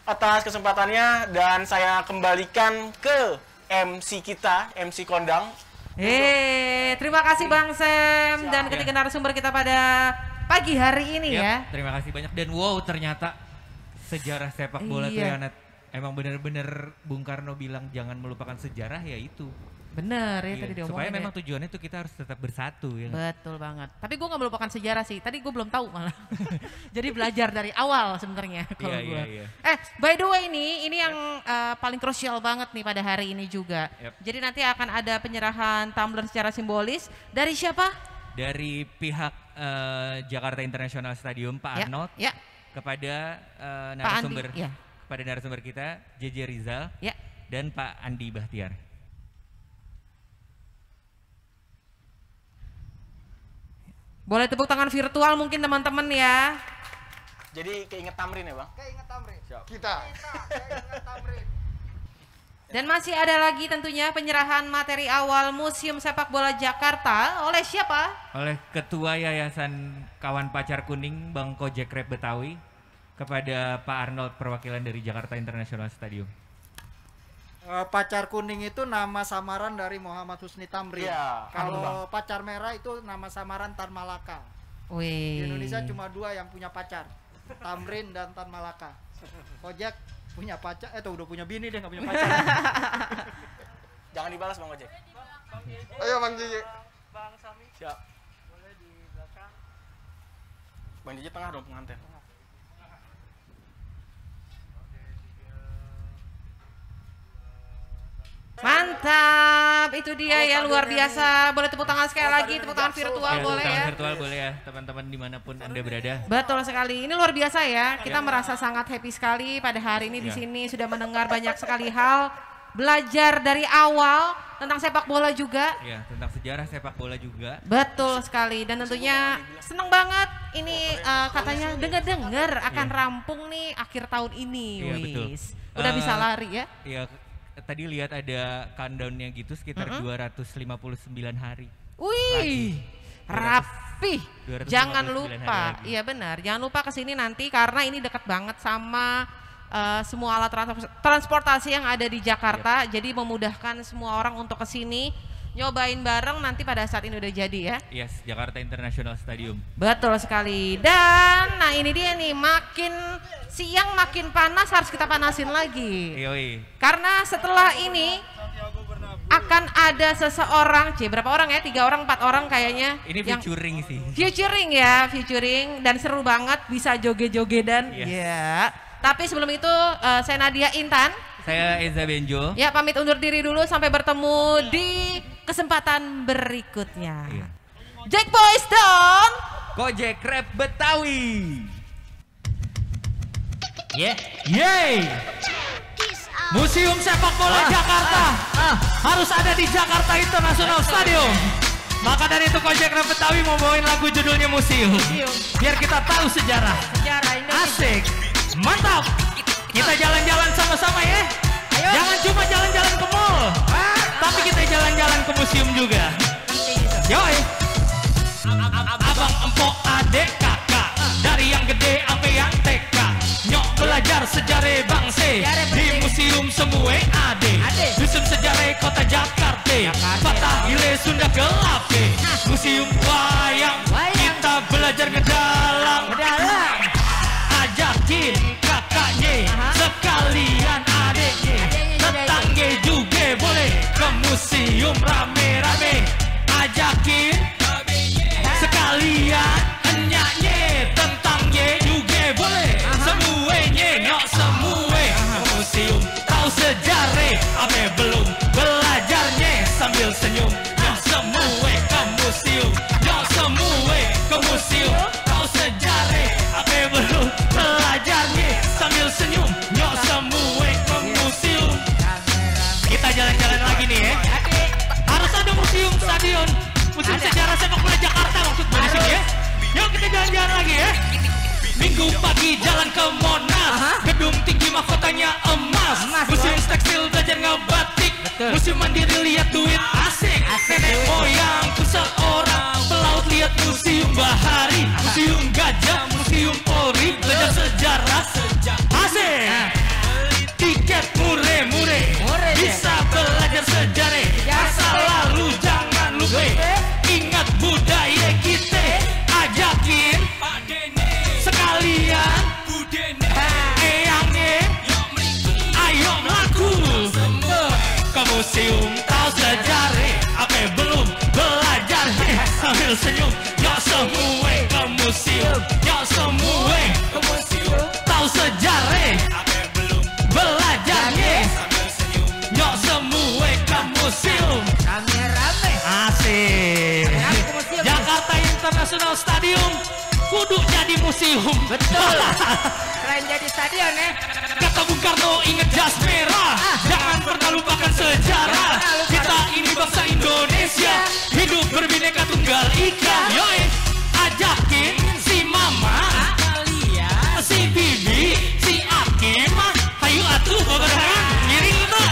atas kesempatannya, dan saya kembalikan ke MC kita, MC Kondang. Terima kasih Bang Sam dan ketiga narasumber kita pada pagi hari ini ya. Terima kasih banyak, dan wow, ternyata sejarah sepak bola tuh Iya. ya, emang bener-bener Bung Karno bilang jangan melupakan sejarah, ya itu. Bener ya Iya, tadi diomongin. supaya ya. memang tujuannya tuh kita harus tetap bersatu ya. Betul banget. Tapi gue gak melupakan sejarah sih. Tadi gue belum tahu malah. Jadi belajar dari awal sebenarnya kalau Iya, gue. iya, iya. By the way ini yang paling krusial banget nih pada hari ini juga. Yep. Jadi nanti akan ada penyerahan tumbler secara simbolis dari siapa? Dari pihak Jakarta International Stadium, Pak Arnold, Ya. kepada Andi, narasumber, ya. kepada narasumber kita JJ Rizal Ya. dan Pak Andi Bahtiar. Boleh tepuk tangan virtual mungkin teman-teman ya. Jadi keinget Tamrin ya Bang? Keinget Tamrin. Kita. Keinget Tamrin. Dan masih ada lagi tentunya penyerahan materi awal Museum Sepak Bola Jakarta oleh siapa? Oleh Ketua Yayasan Kawan Pacar Kuning Bang Kojek Rep Betawi kepada Pak Arnold, perwakilan dari Jakarta International Stadium. Pacar kuning itu nama samaran dari Muhammad Husni Tamrin. Iya, Kalau pacar merah itu nama samaran Tan Malaka. Wih. Di Indonesia cuma 2 yang punya pacar, Tamrin dan Tan Malaka. Kojek Punya pacar, tuh udah punya bini deh, nggak punya pacar. Jangan dibalas Bang Ojek. Ayo Bang Jiji. Bang Sami. Siap. Boleh di belakang. Bang Jiji tengah dong pengantin. Mantap, itu dia ya, luar biasa. Boleh tepuk tangan sekali lagi, tepuk tangan virtual boleh ya. Virtual boleh ya, teman-teman dimanapun Anda berada. Betul sekali, ini luar biasa ya. Kita merasa sangat happy sekali pada hari ini di sini, sudah mendengar banyak sekali hal, belajar dari awal tentang sepak bola juga. Ya, tentang sejarah sepak bola juga. Betul sekali, dan tentunya senang banget ini katanya dengar-dengar akan rampung nih akhir tahun ini. Iya, betul. Udah bisa lari ya. Iya, tadi lihat ada countdown-nya gitu sekitar 259 hari. Wih, rapi. Jangan lupa, iya benar. Jangan lupa kesini nanti karena ini dekat banget sama semua alat transportasi yang ada di Jakarta. Jadi memudahkan semua orang untuk kesini. Nyobain bareng nanti pada saat ini udah jadi ya. Yes, Jakarta International Stadium. Betul sekali. Dan nah ini dia nih, makin siang makin panas, harus kita panasin lagi. Yoi. Karena setelah ini akan ada seseorang, berapa orang ya? 3 orang, 4 orang kayaknya. Ini featuring sih. Featuring ya, featuring dan seru banget, bisa joget-jogetan. Yes. Ya. Tapi sebelum itu saya Nadia Intan. Saya Eza Benjo. Ya, pamit undur diri dulu, sampai bertemu di kesempatan berikutnya. Iya. Jack Boys Down. Gojek Rap Betawi. Yeay. Museum Sepak Bola Jakarta harus ada di Jakarta International Stadium. Maka dari itu Gojek Rap Betawi mau bawain lagu judulnya Museum. Biar kita tahu sejarah. Asik. Mantap. Kita jalan-jalan sama-sama ya. Ayo. Jangan cuma jalan-jalan ke mall, tapi kita jalan-jalan ke museum juga. Yoi. Abang, empok, adek, kakak, dari yang gede sampai yang TK. Nyok belajar sejarah bangsa di museum semua ade. Dusun sejarah kota Jakarta. Patah Ile Sunda Gelape. Museum wayang. Kita belajar ke dalam. Ajakin kakaknya, sekalian adeknya, tetangga juga boleh ke museum rame-rame. Ajakin sekalian enyaknya, tetangga juga boleh. Semuanya nyok semua ke museum, tahu sejarah apa belum belajarnya sambil senyum. Nyok semua ke museum, nyok semua ke museum, tahu sejarah apa belum belajarnya sambil senyum. Nyok semua ke museum. Kita jalan-jalan lagi nih ya. Harus ada museum stadion, museum sejarah sepak bola Jakarta maksud gue di sini ya. Yuk kita jalan-jalan lagi ya. Minggu pagi jalan ke Monas, gedung tinggi mahkotanya emas. Museum tekstil belajar ngebatik, museum mandiri lihat duit asik. Nenek moyangku seorang pelaut lihat museum bahari, museum gajah, museum Polri belajar sejarah asik. Tiket mureh-mureh, bisa belajar sejarah masa lalu, jangan lupa ingat budaya kita. Ajakin sekalian eyangnya, ayo melaku ke museum, tahu sejarah apa belum belajar sambil senyum. Yuk semua ke museum, yuk semua ke museum, tahu sejarah apa belum belajarnya sambil senyum. Yuk semua ke museum, rame-rame asik. Jakarta International Stadium kudu jadi museum. Betul. Selain jadi stadion ya. Kata Bung Karno inget jas merah, jangan pernah lupakan sejarah. Kita ini bangsa Indonesia, hidup berbineka tunggal ika. Yoi, ajakin si mama, si bibi, si Akim, hayu atuh babarengan ngiring tuh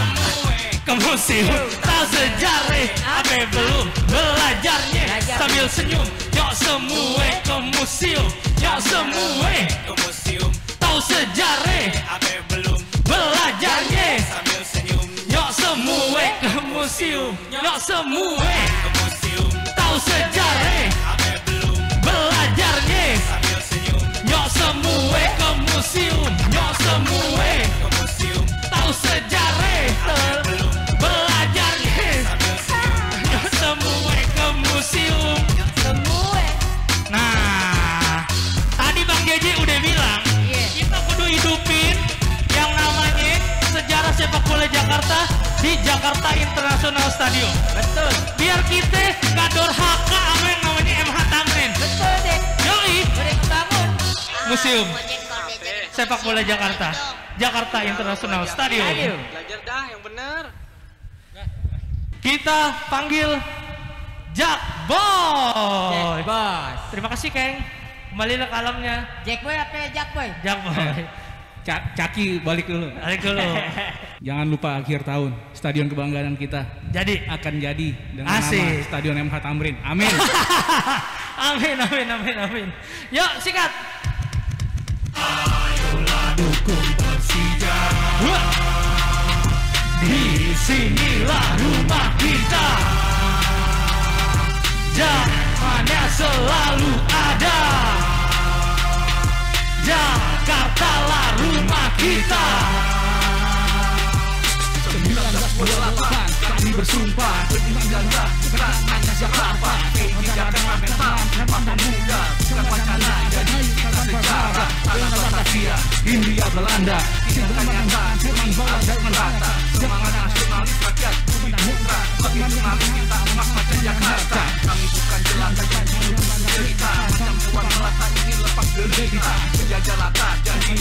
ke museum, tahu sejarah apa belum belajarnya sambil senyum. Yuk semua ke museum, yuk semua ke museum, tahu sejarah apa belum belajarnya sambil senyum. Yuk semua ke museum, yuk semua ke museum, tahu sejarah apa belum belajarnya sambil senyum. Yuk semua ke museum, yuk semua ke museum. di Jakarta International Stadium. Betul. Biar kita gak dorhaka sama yang namanya MH Tamrin. Betul deh. Yoi. Udah kebangun. Museum Sepak Bola Jakarta. Jakarta International Stadium. Belajar dah yang benar. Kita panggil Jack Boy. Jack Boy. Terima kasih Keng. Kembali ke alamnya. Jack Boy apa ya Jack Boy? Jack Boy. Caki balik dulu. Balik dulu. Jangan lupa akhir tahun stadion kebanggaan kita akan jadi dengan nama Stadion MH Tamrin. Amin. Amin. Yuk sikat. Ayolah dukung Persija. Di sinilah rumah kita. Zamannya selalu ada. Jakarta lah rumah kita. 1998 kami bersumpah meninggalkan bukan hanya Jakarta. Ini Jakarta mental, memang muda, bukan wacana. Jadi kita sejarah tanah Batavia, Hindia Belanda. Tindakan nyata, firman bawah dan merata. Semangat nasionalis rakyat, bumi putra. Bagi jurnalis kita emas macam Jakarta. Kami bukan jelata yang cerita. Macam buat melata ingin lepas derita. Penjajah lata jadi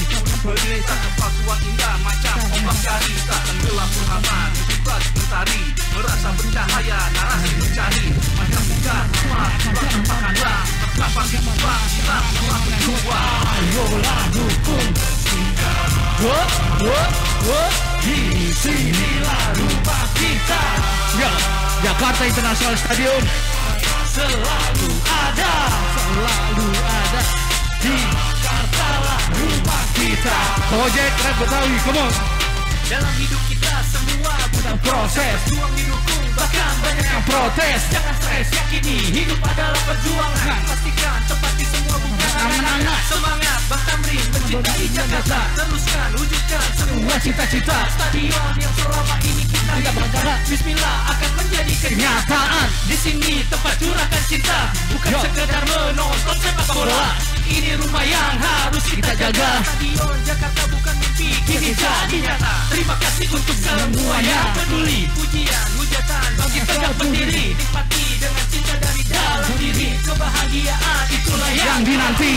berdesa. Kepalsuan indah macam ombak jarita. Tenggelam purnama, bebas mentari. Merasa bercahaya, narasi mencari. Macam bukan rumah, terpakanlah. Terkapan di lubang, kita telah berdua. Ayolah dukung Persija. Di sinilah rumah kita. Ya, Jakarta International Stadium selalu ada. Di Jakarta lah rumah kita. Project Rap Betawi, come on. Dalam hidup kita semua butuh proses. Juang didukung, bahkan banyak yang protes. Jangan stres, yakini hidup adalah perjuangan. Pastikan tepati semua bukan anak-anak. Semangat Bang Tamrin mencintai Jakarta. Teruskan, wujudkan semua cita-cita. Stadion yang selama ini kita berharap Bismillah akan menjadi kenyataan. Di sini tempat curahkan cinta, bukan sekedar menonton sepak bola. Ini rumah yang harus kita jaga. Stadion Jakarta bukan mimpi, kini jadi nyata. Terima kasih untuk semua yang peduli. Pujian, hujatan bagi tegak berdiri. Nikmati dengan cinta dari dalam diri. Kebahagiaan itulah yang dinanti.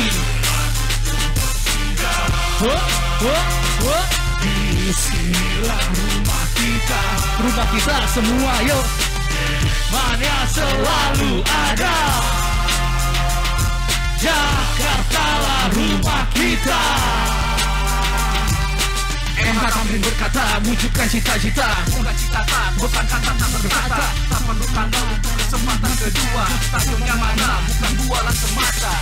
Di sinilah rumah kita. Rumah kita semua yuk. Mana selalu ada. Jakarta lah rumah kita. MH Tamrin berkata, wujudkan cita-cita. Bukan cita-cita, bukan kata tak berkata. Tak perlu tanggal untuk kesempatan kedua. Stadion yang mana, bukan bualan semata.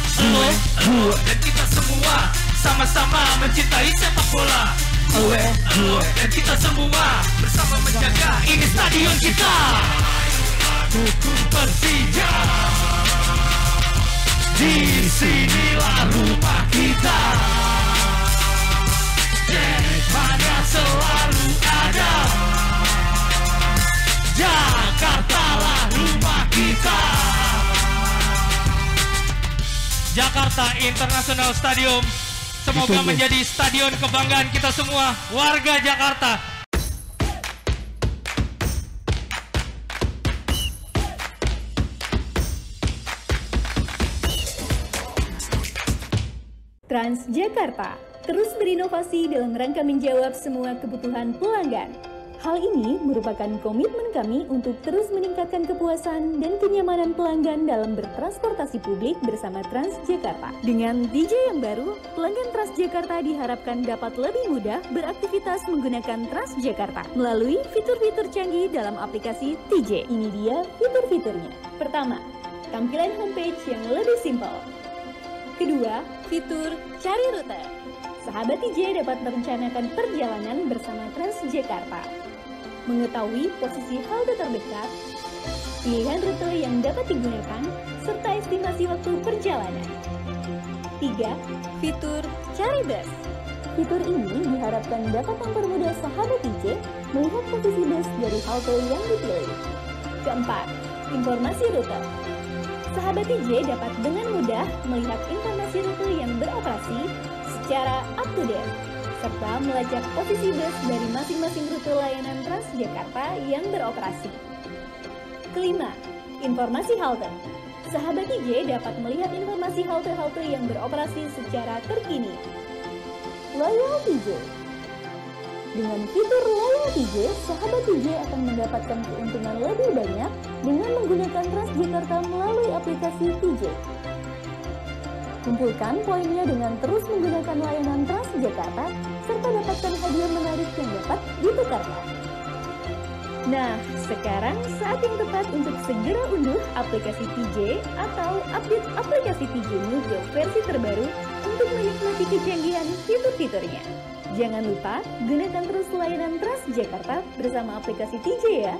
Dan kita semua sama-sama mencintai sepak bola. Dan kita semua bersama menjaga ini stadion kita. Dukung Persija. Di sinilah rumah kita. Mana selalu ada. Jakarta lah rumah kita. Jakarta International Stadium semoga menjadi stadion kebanggaan kita semua warga Jakarta. Transjakarta terus berinovasi dalam rangka menjawab semua kebutuhan pelanggan. Hal ini merupakan komitmen kami untuk terus meningkatkan kepuasan dan kenyamanan pelanggan dalam bertransportasi publik bersama Transjakarta. Dengan DJ yang baru, pelanggan Transjakarta diharapkan dapat lebih mudah beraktivitas menggunakan Transjakarta melalui fitur-fitur canggih dalam aplikasi TJ. Ini dia fitur-fiturnya. Pertama, tampilan homepage yang lebih simpel. Kedua, fitur cari rute. Sahabat TJ dapat merencanakan perjalanan bersama Transjakarta, mengetahui posisi halte terdekat, pilihan rute yang dapat digunakan, serta estimasi waktu perjalanan. 3. Fitur cari bus. Fitur ini diharapkan dapat mempermudah sahabat TJ melihat posisi bus dari halte yang dipilih. Keempat, informasi rute. Sahabat TJ dapat dengan mudah melihat informasi rute yang beroperasi secara up to date. serta melacak posisi bus dari masing-masing rute layanan Transjakarta yang beroperasi. Kelima, informasi halte. Sahabat TJ dapat melihat informasi halte-halte yang beroperasi secara terkini. Loyal TJ. Dengan fitur Loyal TJ, sahabat TJ akan mendapatkan keuntungan lebih banyak dengan menggunakan Transjakarta melalui aplikasi TJ. Kumpulkan poinnya dengan terus menggunakan layanan Transjakarta, serta dapatkan hadiah menarik yang dapat ditukarkan. Nah, sekarang saat yang tepat untuk segera unduh aplikasi TJ atau update aplikasi TJ Newsgo versi terbaru untuk menikmati kecanggihan fitur-fiturnya. Jangan lupa, gunakan terus layanan Transjakarta bersama aplikasi TJ ya.